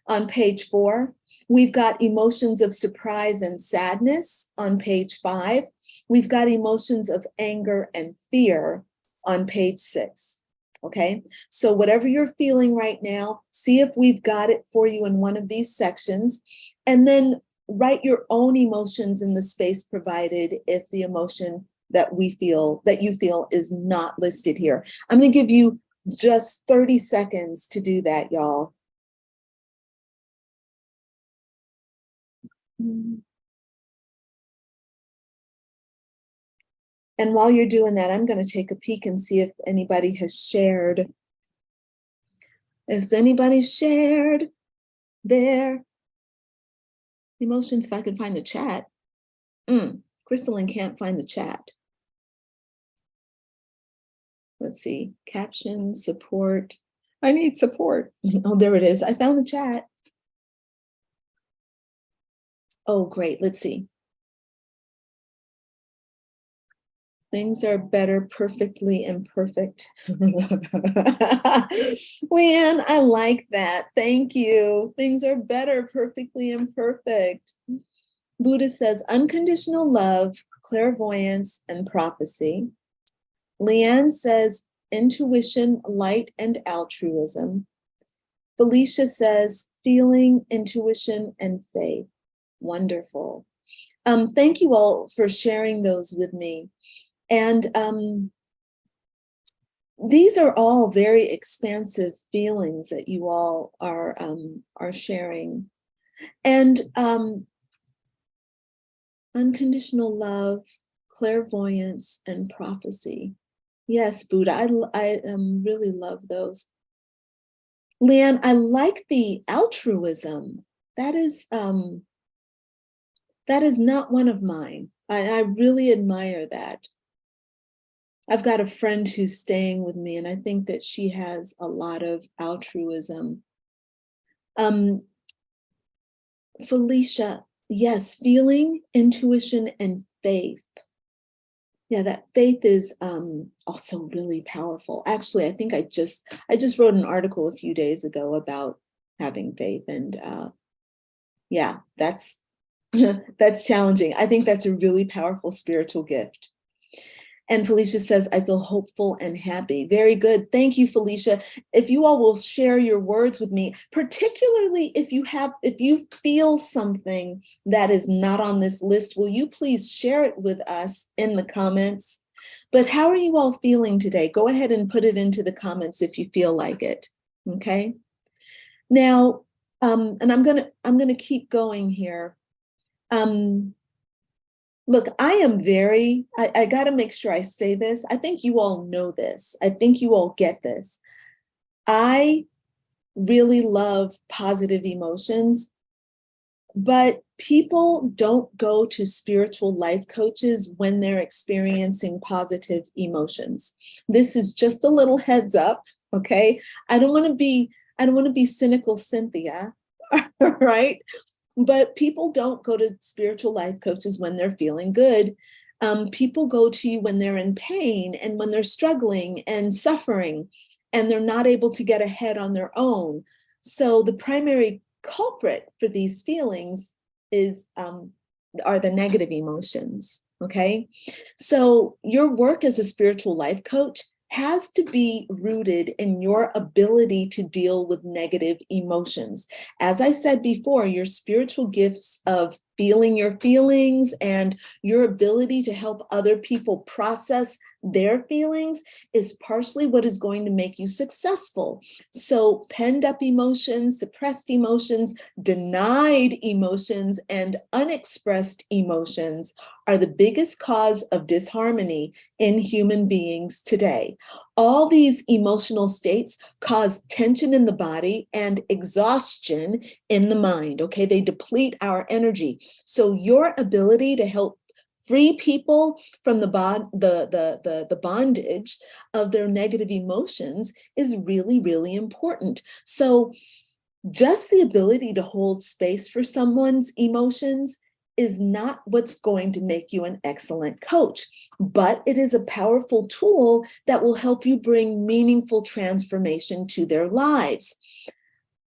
on page 4. We've got emotions of surprise and sadness on page 5. We've got emotions of anger and fear on page 6. Okay, so whatever you're feeling right now, see if we've got it for you in one of these sections, and then write your own emotions in the space provided if the emotion that you feel is not listed here. I'm going to give you just 30 seconds to do that, y'all. And while you're doing that, I'm going to take a peek and see if anybody has shared. If anybody shared their emotions, if I can find the chat. Crystalline can't find the chat. Let's see, caption, support. I need support. Oh, there it is. I found the chat. Oh, great. Let's see. Things are better, perfectly imperfect. Leanne, I like that. Thank you. Things are better, perfectly imperfect. Buddha says unconditional love, clairvoyance, and prophecy. Leanne says intuition, light, and altruism. Felicia says feeling, intuition, and faith. Wonderful. Thank you all for sharing those with me. And these are all very expansive feelings that you all are sharing. And unconditional love, clairvoyance, and prophecy. Yes, Buddha, I really love those. Leanne, I like the altruism. That is not one of mine. I really admire that. I've got a friend who's staying with me, and I think that she has a lot of altruism. Felicia, yes, feeling, intuition, and faith. Yeah, that faith is also really powerful. Actually, I think I just wrote an article a few days ago about having faith, and yeah, that's that's challenging. I think that's a really powerful spiritual gift. And Felicia says, I feel hopeful and happy. Very good. Thank you, Felicia. If you all will share your words with me, particularly if you feel something that is not on this list, will you please share it with us in the comments? But how are you all feeling today? Go ahead and put it into the comments if you feel like it. Okay. Now, and I'm gonna keep going here. Look, I got to make sure I say this. I think you all know this. I think you all get this. I really love positive emotions, but people don't go to spiritual life coaches when they're experiencing positive emotions. This is just a little heads up, okay? I don't want to be cynical, Cynthia, right? But people don't go to spiritual life coaches when they're feeling good. People go to you when they're in pain and when they're struggling and suffering, and they're not able to get ahead on their own. So the primary culprit for these feelings are the negative emotions, okay? So your work as a spiritual life coach has to be rooted in your ability to deal with negative emotions. As I said before, your spiritual gifts of feeling your feelings and your ability to help other people process their feelings is partially what is going to make you successful. So penned up emotions, suppressed emotions, denied emotions, and unexpressed emotions are the biggest cause of disharmony in human beings today. All these emotional states cause tension in the body and exhaustion in the mind, okay? They deplete our energy. So your ability to help free people from the bondage of their negative emotions is really, really important. So just the ability to hold space for someone's emotions is not what's going to make you an excellent coach, but it is a powerful tool that will help you bring meaningful transformation to their lives.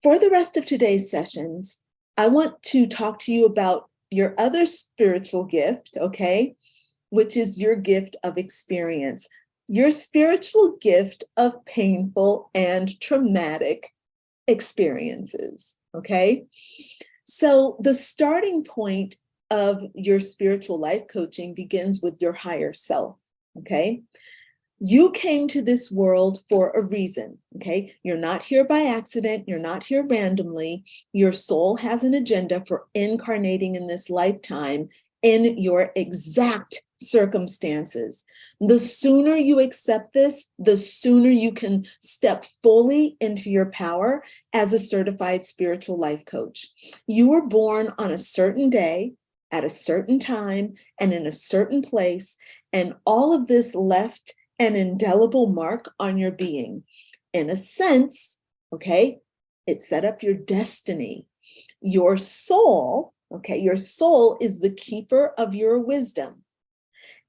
For the rest of today's sessions, I want to talk to you about your other spiritual gift, okay, which is your gift of experience. your spiritual gift of painful and traumatic experiences, okay? So the starting point of your spiritual life coaching begins with your higher self, okay? You came to this world for a reason, okay? You're not here by accident. You're not here randomly. Your soul has an agenda for incarnating in this lifetime in your exact circumstances. The sooner you accept this, the sooner you can step fully into your power as a certified spiritual life coach. You were born on a certain day, at a certain time, and in a certain place, and all of this left an indelible mark on your being. In a sense, okay, it set up your destiny. Your soul, okay, your soul is the keeper of your wisdom.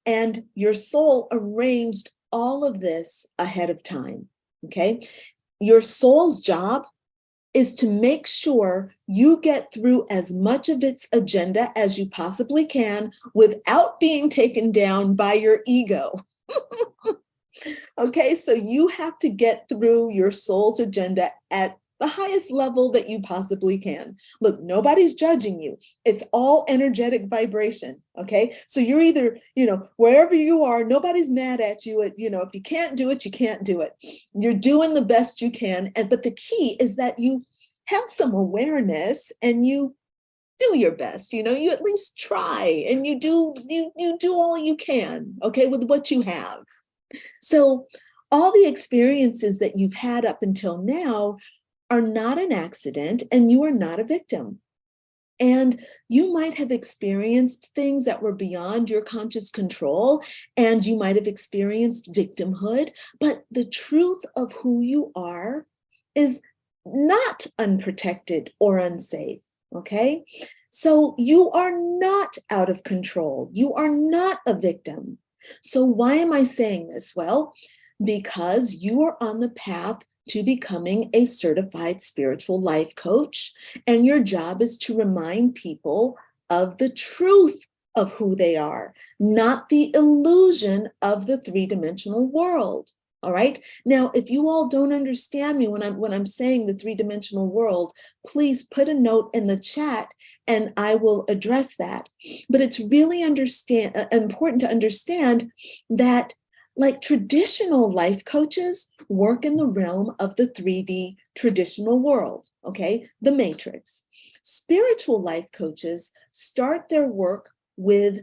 And your soul arranged all of this ahead of time, okay? Your soul's job is to make sure you get through as much of its agenda as you possibly can without being taken down by your ego. Okay, so you have to get through your soul's agenda at the highest level that you possibly can. Look, nobody's judging you. It's all energetic vibration, okay? So you're either, wherever you are, nobody's mad at you. If you can't do it, you can't do it. You're doing the best you can. But the key is that you have some awareness and you do your best, you at least try, and you do all you can, okay, with what you have. So all the experiences that you've had up until now are not an accident, and you are not a victim. And you might have experienced things that were beyond your conscious control, and you might have experienced victimhood, but the truth of who you are is not unprotected or unsafe, okay? So you are not out of control. You are not a victim. So why am I saying this? Well, because you are on the path to becoming a certified spiritual life coach, and your job is to remind people of the truth of who they are, not the illusion of the three-dimensional world. All right. Now, if you all don't understand me when I'm saying the three-dimensional world, please put a note in the chat and I will address that. But it's really important to understand that, like, traditional life coaches work in the realm of the 3D traditional world, okay, the matrix. Spiritual life coaches start their work with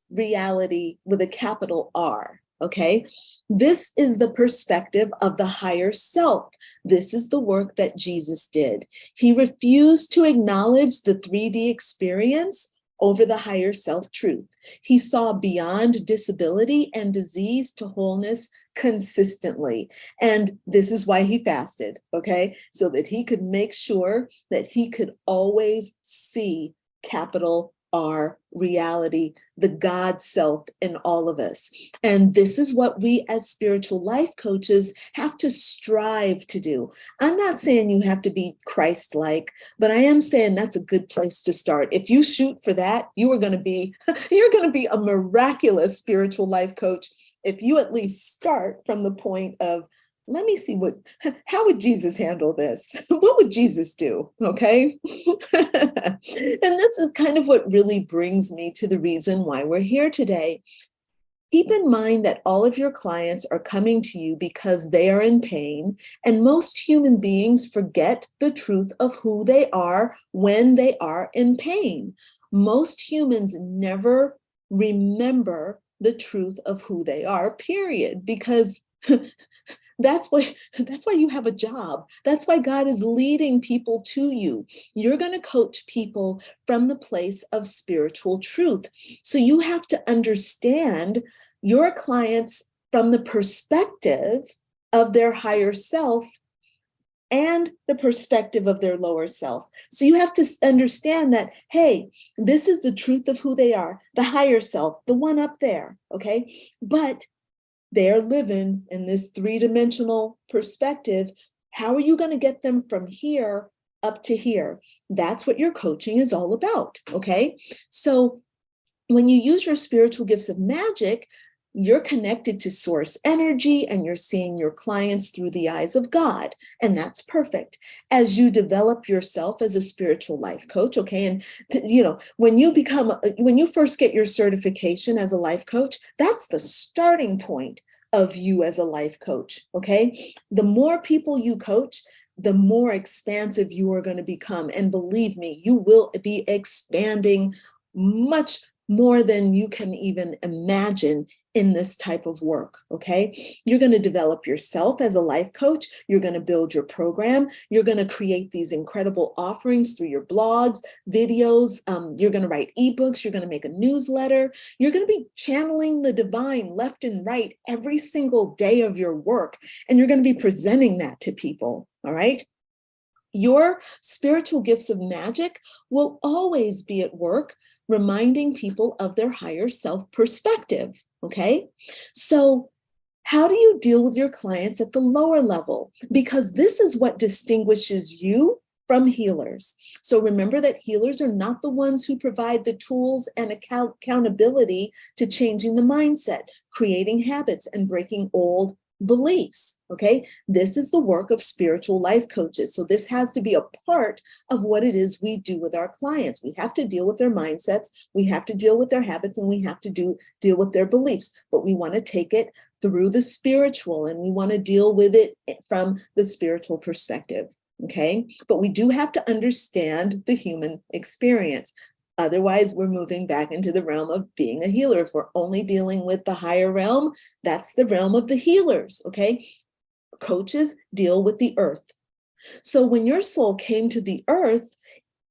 reality with a capital R. Okay, this is the perspective of the higher self. This is the work that Jesus did. He refused to acknowledge the 3D experience over the higher self truth. He saw beyond disability and disease to wholeness consistently. And this is why he fasted, okay? So that he could make sure that he could always see capital R reality, the God self in all of us. And this is what we as spiritual life coaches have to strive to do. I'm not saying you have to be Christ-like, but I am saying that's a good place to start. If you shoot for that, you're going to be a miraculous spiritual life coach if you at least start from the point of, let me see how would Jesus handle this? What would Jesus do? Okay. And that's kind of what really brings me to the reason why we're here today. Keep in mind that all of your clients are coming to you because they are in pain, and most human beings forget the truth of who they are when they are in pain. Most humans never remember the truth of who they are, period, because that's why you have a job. That's why God is leading people to you. You're going to coach people from the place of spiritual truth. So you have to understand your clients from the perspective of their higher self and the perspective of their lower self. So you have to understand that, hey, this is the truth of who they are, the higher self, the one up there, okay? But they're living in this three-dimensional perspective. How are you going to get them from here up to here? That's what your coaching is all about, okay? So when you use your spiritual gifts of magic, you're connected to source energy and you're seeing your clients through the eyes of God. And that's perfect. As you develop yourself as a spiritual life coach, okay, and when you first get your certification as a life coach, that's the starting point of you as a life coach, okay? The more people you coach, the more expansive you are going to become. And believe me, you will be expanding much more than you can even imagine in this type of work, okay? You're going to develop yourself as a life coach. You're going to build your program. You're going to create these incredible offerings through your blogs, videos. You're going to write ebooks. You're going to make a newsletter. You're going to be channeling the divine left and right every single day of your work. And you're going to be presenting that to people, all right? Your spiritual gifts of magic will always be at work, reminding people of their higher self perspective, okay? So how do you deal with your clients at the lower level? Because this is what distinguishes you from healers. So remember that healers are not the ones who provide the tools and accountability to changing the mindset, creating habits, and breaking old beliefs, okay? This is the work of spiritual life coaches. So this has to be a part of what it is we do with our clients. We have to deal with their mindsets, we have to deal with their habits, and we have to deal with their beliefs. But we want to take it through the spiritual, and we want to deal with it from the spiritual perspective, okay? But we do have to understand the human experience. Otherwise, we're moving back into the realm of being a healer. If we're only dealing with the higher realm, that's the realm of the healers, okay? Coaches deal with the earth. So when your soul came to the earth,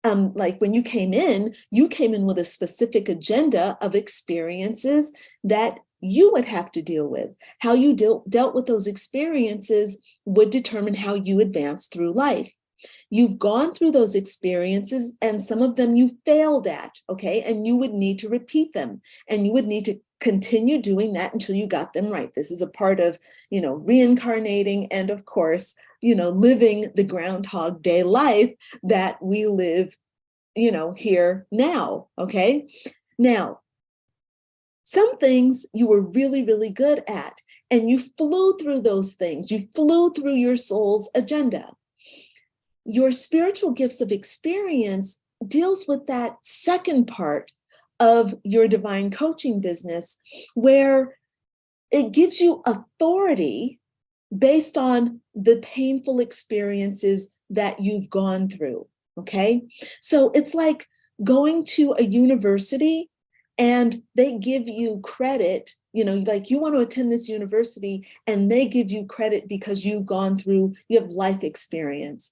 like when you came in with a specific agenda of experiences that you would have to deal with. How you dealt with those experiences would determine how you advance through life. You've gone through those experiences and some of them you failed at, okay? And you would need to repeat them and you would need to continue doing that until you got them right. This is a part of, reincarnating and of course, living the Groundhog Day life that we live, here now, okay? Now, some things you were really, really good at and you flew through those things. You flew through your soul's agenda. Your spiritual gifts of experience deals with that second part of your divine coaching business, where it gives you authority based on the painful experiences that you've gone through, okay? So it's like going to a university and they give you credit, like you want to attend this university and they give you credit because you have life experience.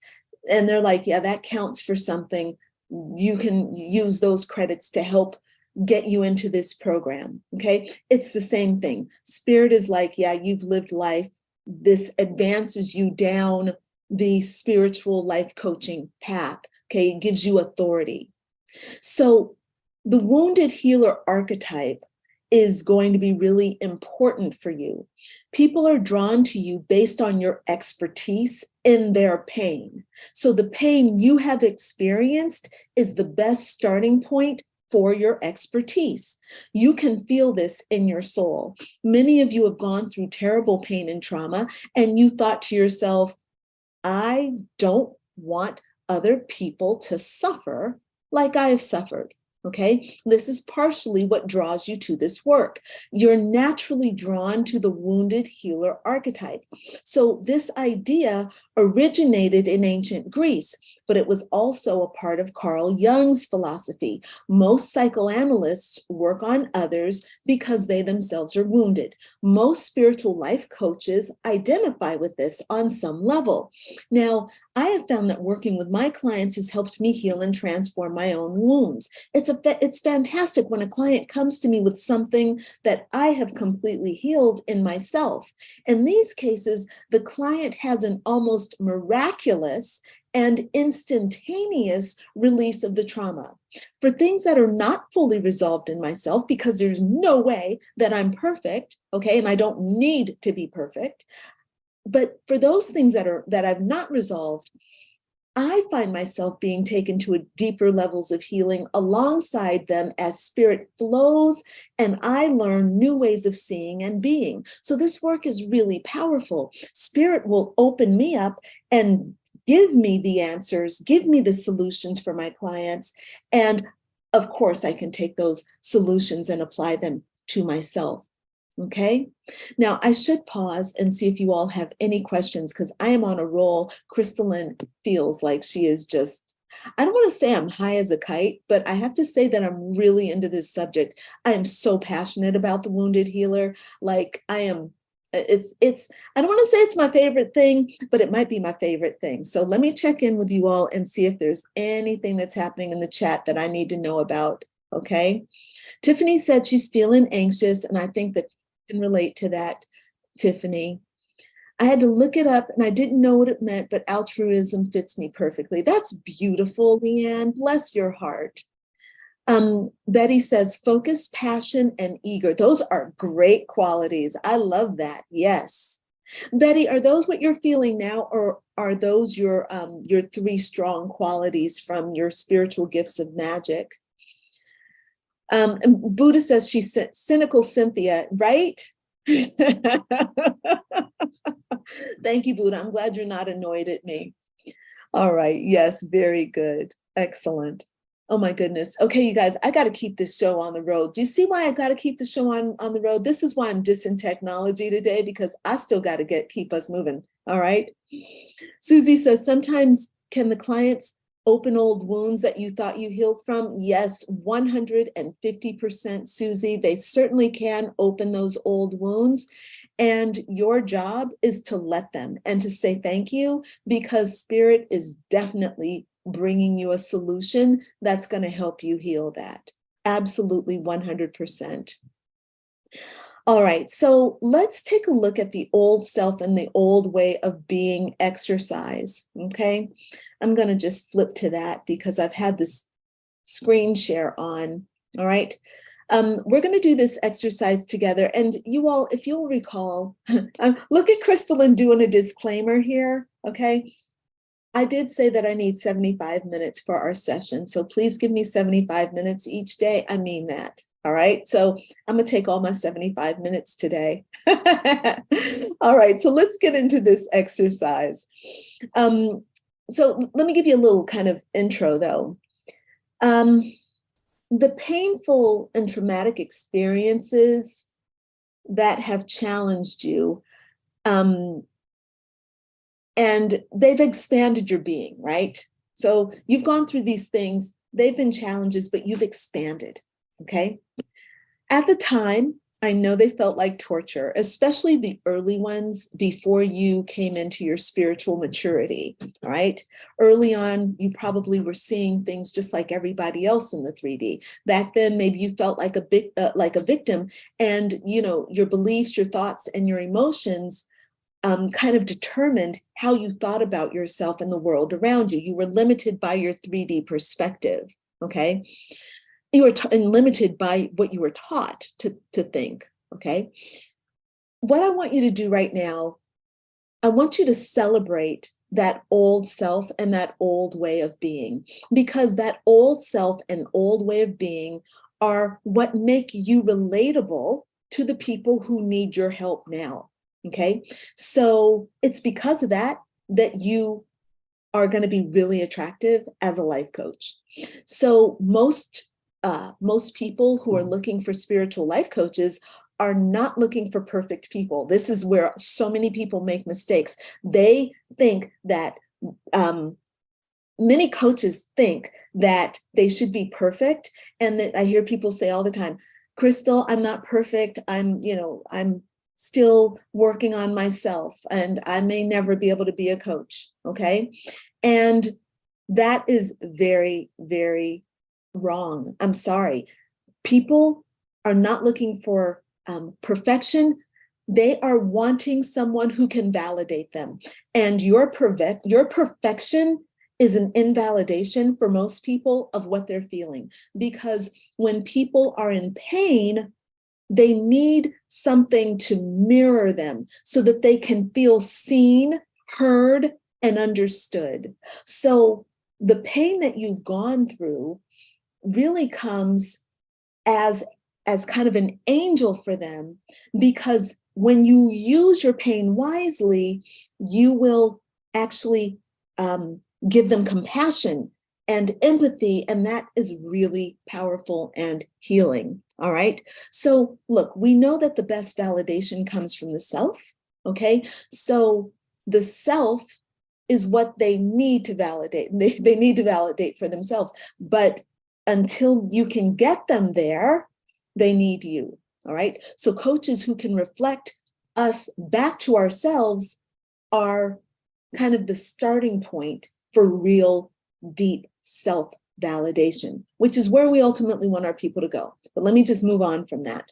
And they're like, yeah, that counts for something. You can use those credits to help get you into this program, okay? It's the same thing. Spirit is like, yeah, you've lived life. This advances you down the spiritual life coaching path, okay? It gives you authority. So the wounded healer archetype is going to be really important for you. People are drawn to you based on your expertise in their pain. So the pain you have experienced is the best starting point for your expertise. You can feel this in your soul. Many of you have gone through terrible pain and trauma, and you thought to yourself, I don't want other people to suffer like I've suffered. Okay, this is partially what draws you to this work. You're naturally drawn to the wounded healer archetype. So this idea originated in ancient Greece, but it was also a part of Carl Jung's philosophy. Most psychoanalysts work on others because they themselves are wounded. Most spiritual life coaches identify with this on some level. Now, I have found that working with my clients has helped me heal and transform my own wounds. It's fantastic when a client comes to me with something that I have completely healed in myself. In these cases, the client has an almost miraculous and instantaneous release of the trauma. For things that are not fully resolved in myself, because there's no way that I'm perfect, okay, and I don't need to be perfect, but for those things that I've not resolved, I find myself being taken to a deeper levels of healing alongside them as spirit flows and I learn new ways of seeing and being. So this work is really powerful. Spirit will open me up and give me the answers, give me the solutions for my clients. And of course, I can take those solutions and apply them to myself. Okay, now I should pause and see if you all have any questions because I am on a roll. Crystalline feels like she is just, I don't want to say I'm high as a kite, but I have to say that I'm really into this subject. I am so passionate about the wounded healer. Like I am, I don't want to say it's my favorite thing, but it might be my favorite thing. So let me check in with you all and see if there's anything that's happening in the chat that I need to know about. Okay. Tiffany said she's feeling anxious, and I think that can relate to that, Tiffany. I had to look it up and I didn't know what it meant, but altruism fits me perfectly. That's beautiful, Leanne. Bless your heart. Betty says focus, passion, and eager. Those are great qualities. I love that. Yes. Betty, are those what you're feeling now, or are those your 3 strong qualities from your spiritual gifts of magic? Buddha says she's cynical Cynthia, right? Thank you, Buddha. I'm glad you're not annoyed at me. All right. Yes, very good. Excellent. Oh my goodness. Okay, you guys, I got to keep this show on the road. Do you see why I got to keep the show on the road? This is why I'm dissing technology today, because I still got to keep us moving. All right. Susie says, sometimes can the clients open old wounds that you thought you healed from? Yes, 150%, Susie. They certainly can open those old wounds. And your job is to let them and to say thank you, because spirit is definitely bringing you a solution that's going to help you heal that. Absolutely 100%. All right, so let's take a look at the old self and the old way of being exercise, okay? I'm gonna just flip to that because I've had this screen share on, all right? We're gonna do this exercise together, and you all, if you'll recall, look at Crystalline doing a disclaimer here, okay? I did say that I need 75 minutes for our session, so please give me 75 minutes each day. I mean that. All right, so I'm gonna take all my 75 minutes today. All right, so let's get into this exercise. So let me give you a little kind of intro though. The painful and traumatic experiences that have challenged you, and they've expanded your being, right? So you've gone through these things, they've been challenges, but you've expanded, okay? At the time, I know they felt like torture, especially the early ones before you came into your spiritual maturity, all right? Early on, you probably were seeing things just like everybody else in the 3D. Back then, maybe you felt like a victim, and your beliefs, your thoughts, and your emotions kind of determined how you thought about yourself and the world around you. You were limited by your 3D perspective, okay? You were limited by what you were taught to think, okay? What I want you to do right now, I want you to celebrate that old self and that old way of being, because that old self and old way of being are what make you relatable to the people who need your help now, okay? So it's because of that you are going to be really attractive as a life coach. So most people who are looking for spiritual life coaches are not looking for perfect people. This is where so many people make mistakes. They think that many coaches think that they should be perfect. And that I hear people say all the time, Crystal, I'm not perfect. I'm still working on myself, and I may never be able to be a coach, okay? And that is very, very wrong. I'm sorry. People are not looking for perfection. They are wanting someone who can validate them. And your perfection is an invalidation for most people of what they're feeling. Because when people are in pain, they need something to mirror them so that they can feel seen, heard, and understood. So the pain that you've gone through really comes as kind of an angel for them, because when you use your pain wisely, you will actually give them compassion and empathy, and that is really powerful and healing. All right. So look, we know that the best validation comes from the self. Okay. So the self is what they need to validate. They need to validate for themselves. But until you can get them there, they need you. All right. So coaches who can reflect us back to ourselves are kind of the starting point for real deep self-validation, which is where we ultimately want our people to go. But let me just move on from that.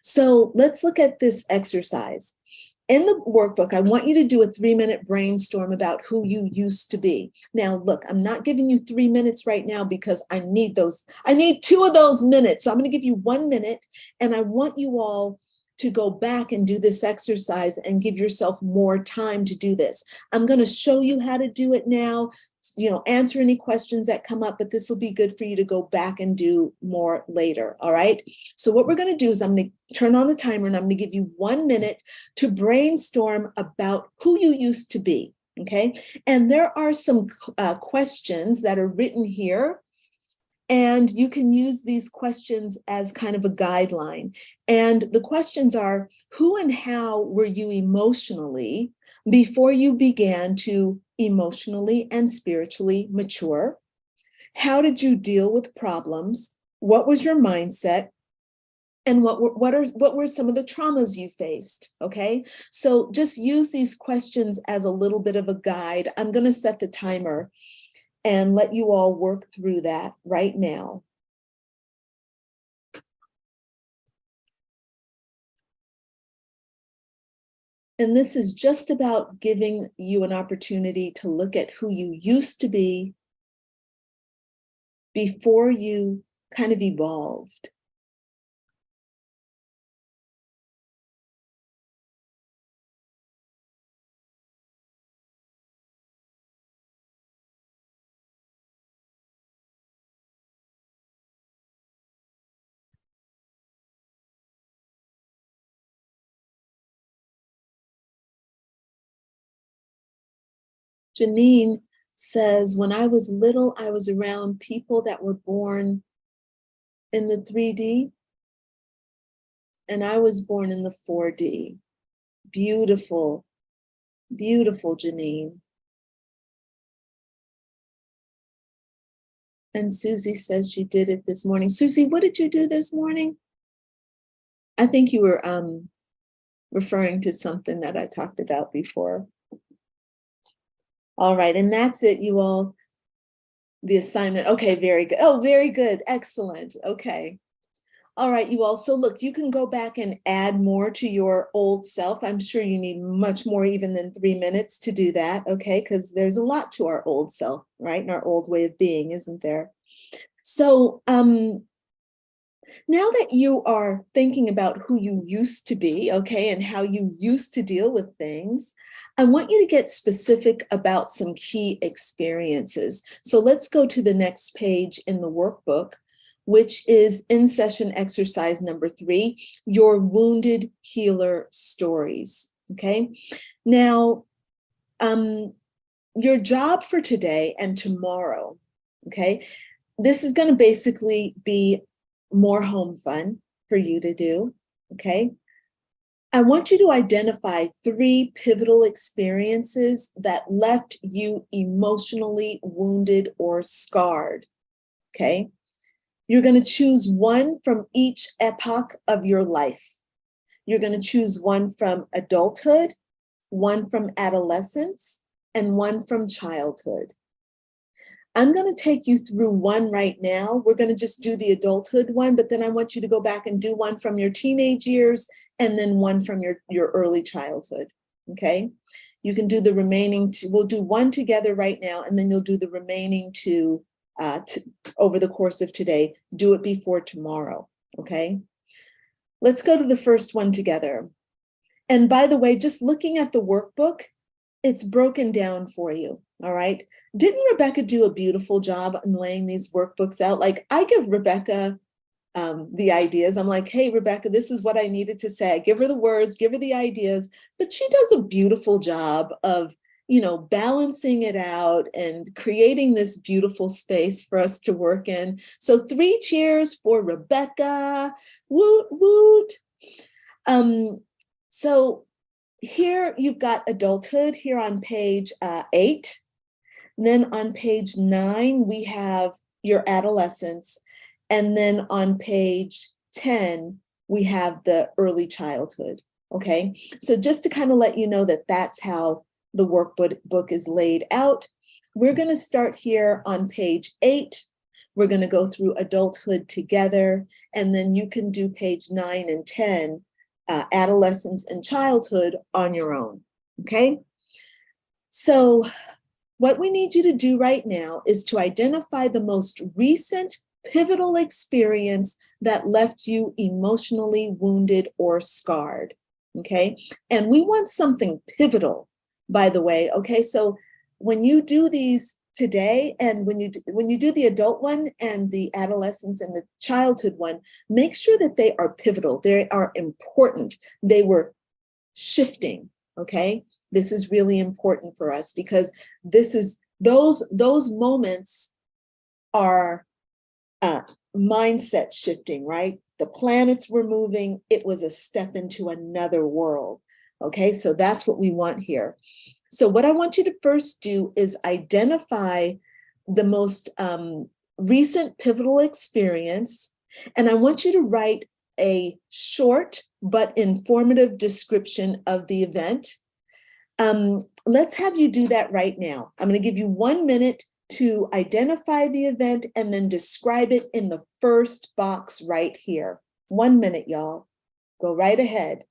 So let's look at this exercise. In the workbook, I want you to do a 3-minute brainstorm about who you used to be. Now, look, I'm not giving you 3 minutes right now because I need 2 of those minutes. So I'm going to give you 1 minute, and I want you all to go back and do this exercise and give yourself more time to do this. I'm going to show you how to do it now, answer any questions that come up, but this will be good for you to go back and do more later. All right. So what we're going to do is I'm going to turn on the timer, and I'm going to give you 1 minute to brainstorm about who you used to be. Okay. And there are some questions that are written here, and you can use these questions as kind of a guideline. And the questions are, who and how were you emotionally before you began to emotionally and spiritually mature? How did you deal with problems? What was your mindset? And what were some of the traumas you faced? Okay, so just use these questions as a little bit of a guide. I'm going to set the timer and let you all work through that right now. And this is just about giving you an opportunity to look at who you used to be before you kind of evolved. Janine says, when I was little, I was around people that were born in the 3D, and I was born in the 4D. Beautiful, beautiful, Janine. And Susie says she did it this morning. Susie, what did you do this morning? I think you were referring to something that I talked about before. All right, and that's it, you all. The assignment. Okay, very good. Oh, very good. Excellent. Okay. All right, you all. So look, you can go back and add more to your old self. I'm sure you need much more even than 3 minutes to do that, okay? Because there's a lot to our old self, right? And our old way of being, isn't there? So now that you are thinking about who you used to be, okay, and how you used to deal with things, I want you to get specific about some key experiences. So let's go to the next page in the workbook, which is in session exercise number 3, your wounded healer stories, okay? Now, your job for today and tomorrow, okay, this is going to basically be more home fun for you to do, okay? I want you to identify 3 pivotal experiences that left you emotionally wounded or scarred, okay? You're going to choose one from each epoch of your life. You're going to choose one from adulthood, one from adolescence, and one from childhood. I'm going to take you through one right now. We're going to just do the adulthood one, but then I want you to go back and do one from your teenage years and then one from your early childhood, okay? You can do the remaining two. We'll do one together right now, and then you'll do the remaining two over the course of today. Do it before tomorrow, okay? Let's go to the first one together. And by the way, just looking at the workbook, it's broken down for you. All right. Didn't Rebecca do a beautiful job in laying these workbooks out? Like, I give Rebecca the ideas. I'm like, hey, Rebecca, this is what I needed to say. I give her the words, give her the ideas, but she does a beautiful job of, balancing it out and creating this beautiful space for us to work in. So 3 cheers for Rebecca. Woot, woot. So here you've got adulthood here on page 8. And then on page 9, we have your adolescence. And then on page 10, we have the early childhood. Okay, so just to kind of let you know that that's how the workbook is laid out. We're going to start here on page 8. We're going to go through adulthood together, and then you can do page 9 and 10, adolescence and childhood, on your own. Okay, so what we need you to do right now is to identify the most recent pivotal experience that left you emotionally wounded or scarred. Okay, and we want something pivotal, by the way. Okay, so when you do these today, and when you do the adult one and the adolescence and the childhood one, make sure that they are pivotal. They are important. They were shifting. Okay, this is really important for us because this is those moments are mindset shifting, right? The planets were moving. It was a step into another world. Okay, so that's what we want here. So what I want you to first do is identify the most recent pivotal experience, and I want you to write a short but informative description of the event. Let's have you do that right now. I'm going to give you 1 minute to identify the event and then describe it in the first box right here. 1 minute, y'all. Go right ahead.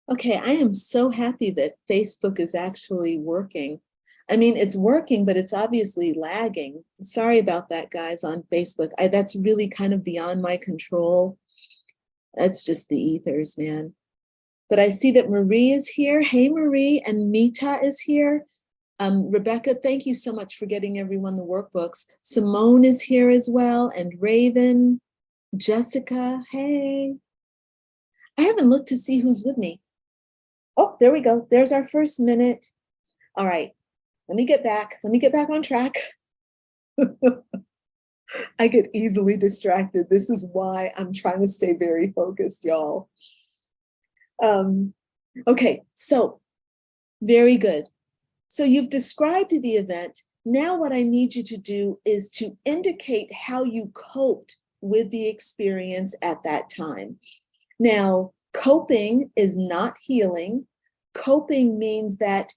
Okay, I am so happy that Facebook is actually working. I mean, it's working, but it's obviously lagging. Sorry about that, guys, on Facebook. That's really kind of beyond my control. That's just the ethers, man. But I see that Marie is here. Hey, Marie, and Mita is here. Rebecca, thank you so much for getting everyone the workbooks. Simone is here as well, and Raven, Jessica, hey. I haven't looked to see who's with me. Oh, there we go. There's our first minute. All right, let me get back on track. I get easily distracted. This is why I'm trying to stay very focused, y'all. Okay, so very good. So you've described the event. Now what I need you to do is to indicate how you coped with the experience at that time. Now, coping is not healing. Coping means that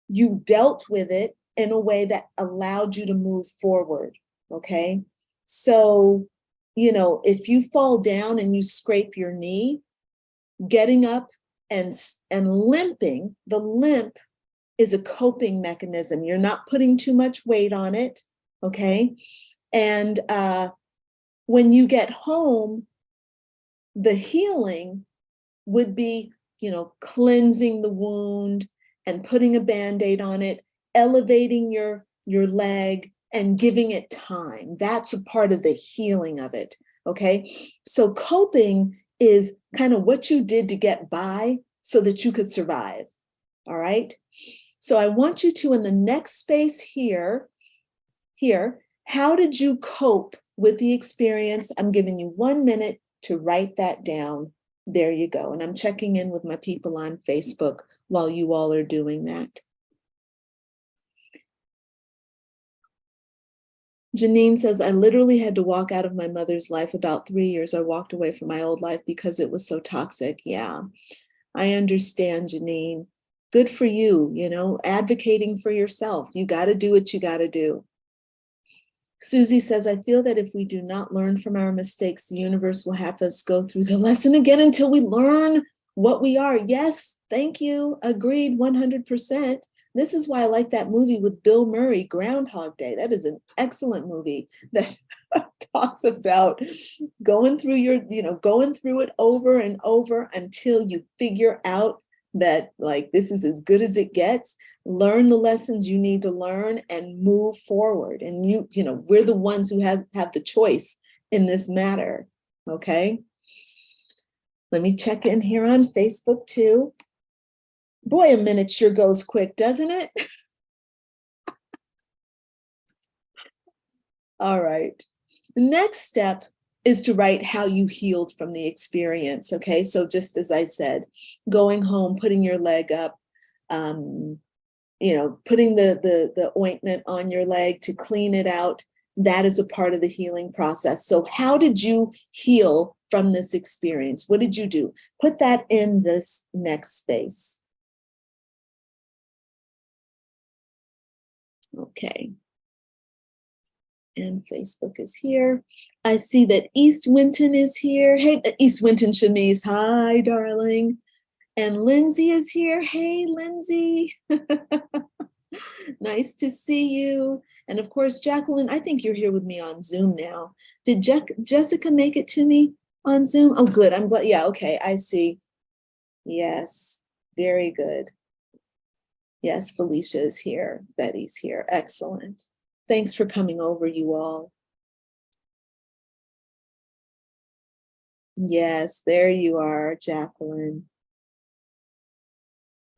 you dealt with it in a way that allowed you to move forward, okay? So, if you fall down and you scrape your knee, getting up and limping, the limp is a coping mechanism. You're not putting too much weight on it, okay? And when you get home, the healing would be, cleansing the wound and putting a Band-Aid on it, elevating your leg and giving it time. That's a part of the healing of it, okay? So coping is kind of what you did to get by so that you could survive, all right? So I want you to, in the next space here, how did you cope with the experience? I'm giving you 1 minute to write that down. There you go. And I'm checking in with my people on Facebook while you all are doing that. Janine says, I literally had to walk out of my mother's life about 3 years. I walked away from my old life because it was so toxic. Yeah, I understand, Janine. Good for you, you know, advocating for yourself. You got to do what you got to do. Susie says, I feel that if we do not learn from our mistakes, the universe will have us go through the lesson again until we learn what we are. Yes, thank you. Agreed 100%. This is why I like that movie with Bill Murray, Groundhog Day. That is an excellent movie that talks about going through going through it over and over until you figure out that like this is as good as it gets. Learn the lessons you need to learn and move forward. And we're the ones who have the choice in this matter. Okay. Let me check in here on Facebook too. Boy, a minute sure goes quick, doesn't it? All right. The next step is to write how you healed from the experience. Okay. So just as I said, going home, putting your leg up, putting the ointment on your leg to clean it out. That is a part of the healing process. So how did you heal from this experience? What did you do? Put that in this next space. Okay. And Facebook is here. I see that East Winton is here. Hey, East Winton Shamise, hi, darling. And Lindsay is here. Hey, Lindsay. Nice to see you. And of course, Jacqueline, I think you're here with me on Zoom now. Did Jessica make it to me on Zoom? Oh, good. I'm glad. Yeah, okay, I see. Yes, very good. Yes, Felicia is here. Betty's here. Excellent. Thanks for coming over, you all. Yes, there you are, Jacqueline.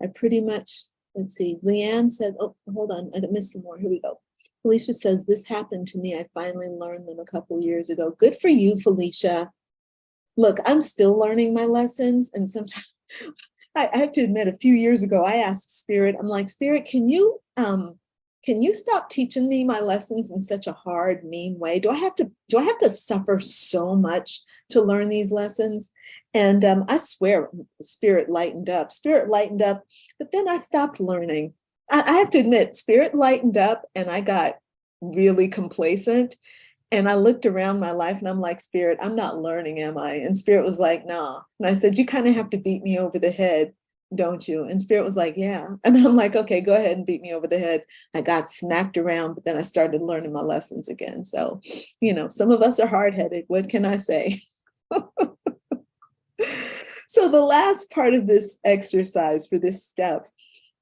I pretty much, let's see, Leanne said, oh, hold on, I missed some more. Here we go. Felicia says, this happened to me. I finally learned them a couple years ago. Good for you, Felicia. Look, I'm still learning my lessons. And sometimes I have to admit, a few years ago, I asked Spirit, I'm like, Spirit, can you stop teaching me my lessons in such a hard, mean way? Do I have to suffer so much to learn these lessons? And I swear, Spirit lightened up, but then I stopped learning. I have to admit, Spirit lightened up and I got really complacent. And I looked around my life and I'm like, Spirit, I'm not learning, am I? And Spirit was like, nah. And I said, you kind of have to beat me over the head, don't you? And Spirit was like, yeah. And I'm like, okay, go ahead and beat me over the head. I got smacked around, but then I started learning my lessons again. So, some of us are hard-headed. What can I say? So the last part of this exercise for this step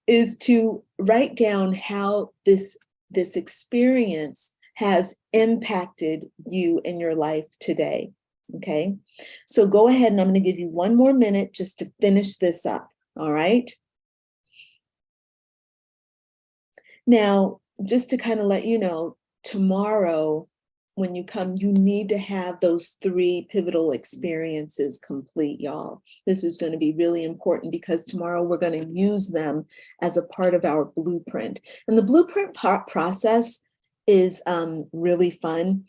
is to write down how this experience has impacted you in your life today. Okay, so go ahead and I'm going to give you one more minute just to finish this up. All right. Now, just to kind of let you know, tomorrow, when you come, you need to have those 3 pivotal experiences complete, y'all. This is going to be really important because tomorrow we're going to use them as a part of our blueprint. And the blueprint process is really fun.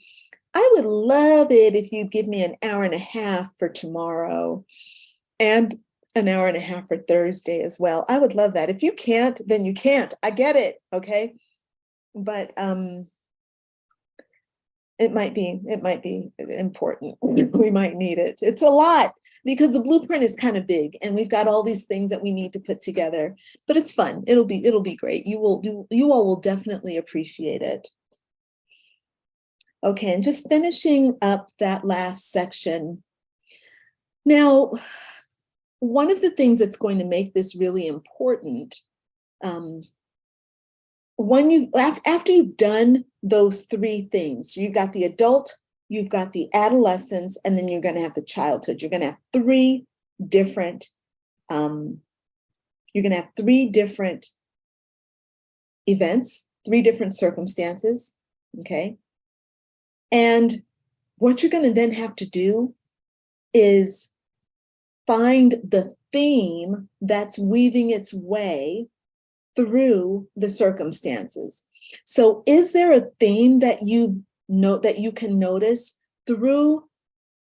I would love it if you'd give me an hour and a half for tomorrow and an hour and a half for Thursday as well. I would love that. If you can't, then you can't. I get it. Okay. But it might be important. We might need it. It's a lot because the blueprint is kind of big and we've got all these things that we need to put together, but it's fun. It'll be great. You all will definitely appreciate it. Okay, and just finishing up that last section. Now, one of the things that's going to make this really important, after you've done those 3 things, you've got the adult, you've got the adolescence, and then you're going to have the childhood. You're going to have 3 different, events, 3 different circumstances. Okay. And what you're going to then have to do is find the theme that's weaving its way through the circumstances. So is there a theme that you can notice through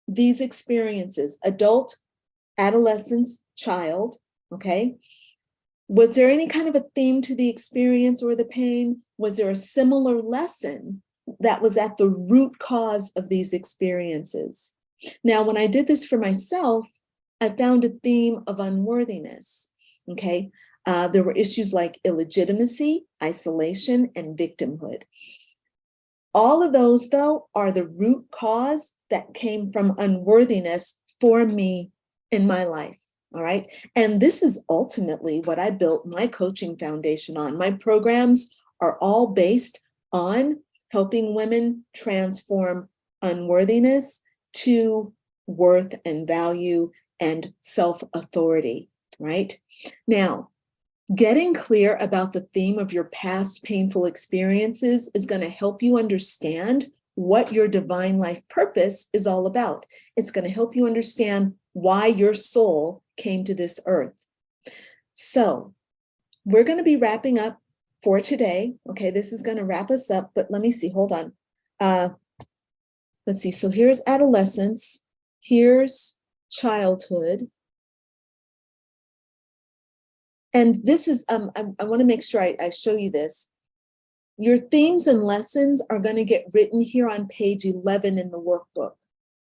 these experiences, adult, adolescence, child, okay? Was there any kind of a theme to the experience or the pain? Was there a similar lesson that was at the root cause of these experiences? Now, when I did this for myself, I found a theme of unworthiness, okay? There were issues like illegitimacy, isolation, and victimhood. All of those, though, are the root cause that came from unworthiness for me in my life. All right. And this is ultimately what I built my coaching foundation on. My programs are all based on helping women transform unworthiness to worth and value and self-authority, right? Now, getting clear about the theme of your past painful experiences is going to help you understand what your divine life purpose is all about. It's going to help you understand why your soul came to this earth. So we're going to be wrapping up for today. Okay, this is going to wrap us up, but let me see, hold on. Let's see, so here's adolescence, here's childhood. And this is, I want to make sure I show you this. Your themes and lessons are going to get written here on page 11 in the workbook,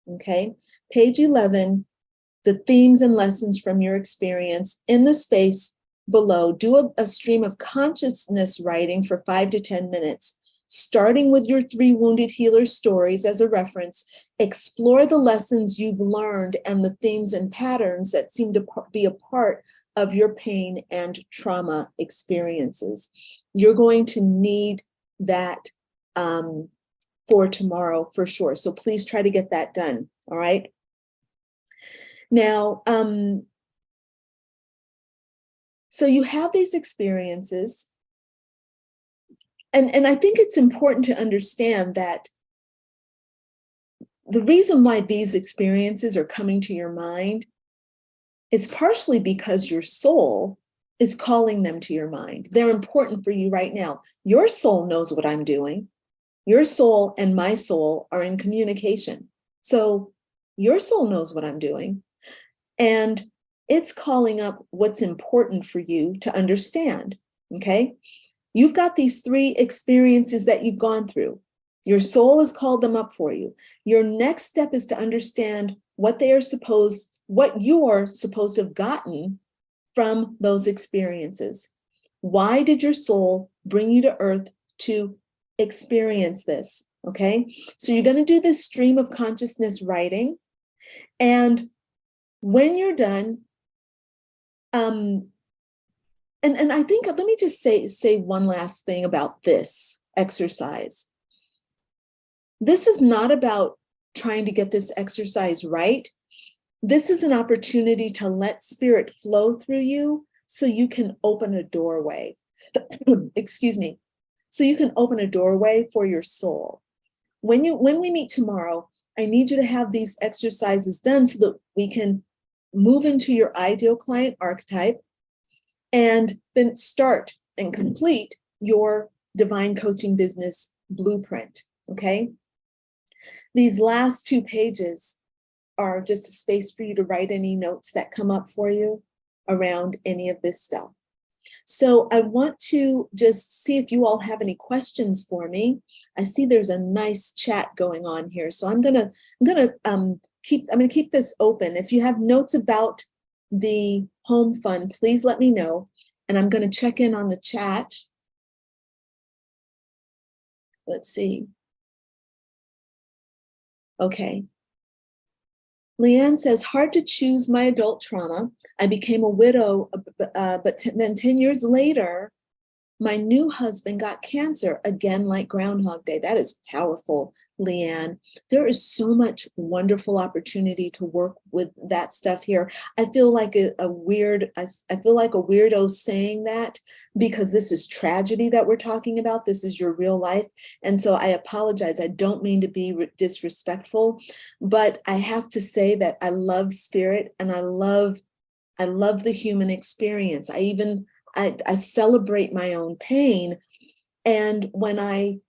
okay? Page 11, the themes and lessons from your experience. In the space below, do a stream of consciousness writing for 5 to 10 minutes, starting with your 3 wounded healer stories as a reference. Explore the lessons you've learned and the themes and patterns that seem to be a part of your pain and trauma experiences. You're going to need that for tomorrow for sure. So please try to get that done, all right? Now, so you have these experiences, and I think it's important to understand that the reason why these experiences are coming to your mind is partially because your soul is calling them to your mind. They're important for you right now. Your soul knows what I'm doing. Your soul and my soul are in communication. So your soul knows what I'm doing. And it's calling up what's important for you to understand, okay? You've got these 3 experiences that you've gone through. Your soul has called them up for you. Your next step is to understand what you're supposed to have gotten from those experiences. Why did your soul bring you to earth to experience this? Okay, so you're going to do this stream of consciousness writing, and when you're done, and I think, let me just say one last thing about this exercise. This is not about trying to get this exercise right. This is an opportunity to let spirit flow through you so you can open a doorway. Excuse me. So you can open a doorway for your soul. When we meet tomorrow, I need you to have these exercises done so that we can move into your ideal client archetype and then start and complete your divine coaching business blueprint, okay? These last 2 pages are just a space for you to write any notes that come up for you around any of this stuff. So I want to just see if you all have any questions for me. I see there's a nice chat going on here, so I'm gonna keep this open. If you have notes about the home fund, please let me know, and I'm gonna check in on the chat. Let's see. Okay. Leanne says, hard to choose my adult trauma. I became a widow, but then 10 years later, my new husband got cancer, again, like Groundhog Day. That is powerful, Leanne. There is so much wonderful opportunity to work with that stuff here. I feel like I feel like a weirdo saying that because this is tragedy that we're talking about. This is your real life. And so I apologize. I don't mean to be disrespectful, but I have to say that I love spirit and I love the human experience. I celebrate my own pain. And when I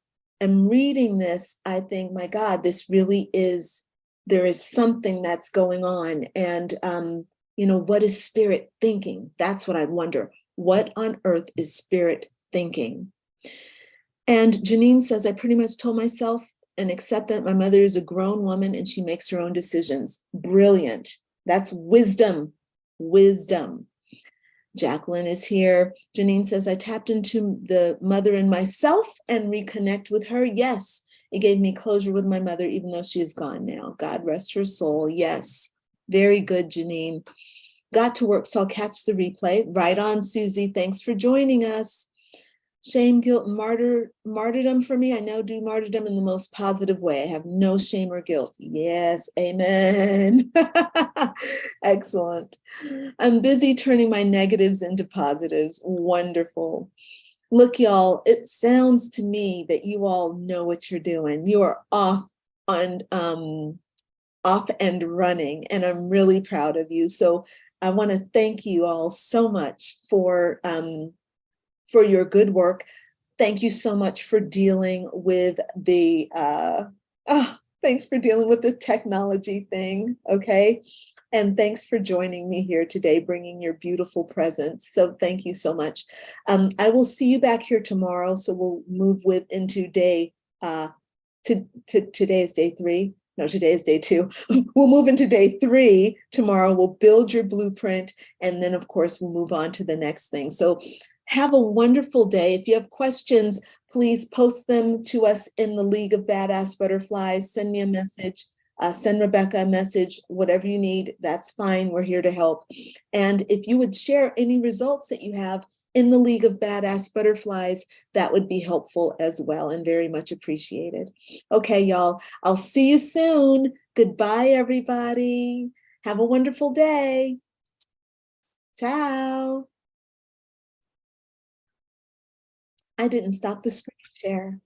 am reading this, I think, my God, this really is, there is something that's going on. And, what is spirit thinking? That's what I wonder. What on earth is spirit thinking? And Janine says, I pretty much told myself and accept that my mother is a grown woman and she makes her own decisions. Brilliant. That's wisdom. Wisdom. Jacqueline is here. Janine says, I tapped into the mother in myself and reconnect with her. Yes, it gave me closure with my mother, even though she is gone now. God rest her soul. Yes, very good, Janine. Got to work, so I'll catch the replay. Right on, Susie. Thanks for joining us. Shame, guilt, martyrdom for me. I now do martyrdom in the most positive way. I have no shame or guilt. Yes, amen. Excellent. I'm busy turning my negatives into positives. Wonderful. Look, y'all, it sounds to me that you all know what you're doing. You are on off and running, and I'm really proud of you. So I want to thank you all so much for your good work. Thank you so much for dealing with the thanks for dealing with the technology thing. Okay. And thanks for joining me here today, bringing your beautiful presence. So thank you so much. I will see you back here tomorrow. So we'll move into day, today is day 3. No, today is day 2. We'll move into day 3 tomorrow. We'll build your blueprint. And then of course we'll move on to the next thing. So have a wonderful day. If you have questions, please post them to us in the League of Badass Butterflies. Send me a message. Send Rebecca a message, whatever you need, that's fine. We're here to help. And if you would share any results that you have in the League of Badass Butterflies, that would be helpful as well and very much appreciated. Okay, y'all, I'll see you soon. Goodbye, everybody. Have a wonderful day. Ciao. I didn't stop the screen share.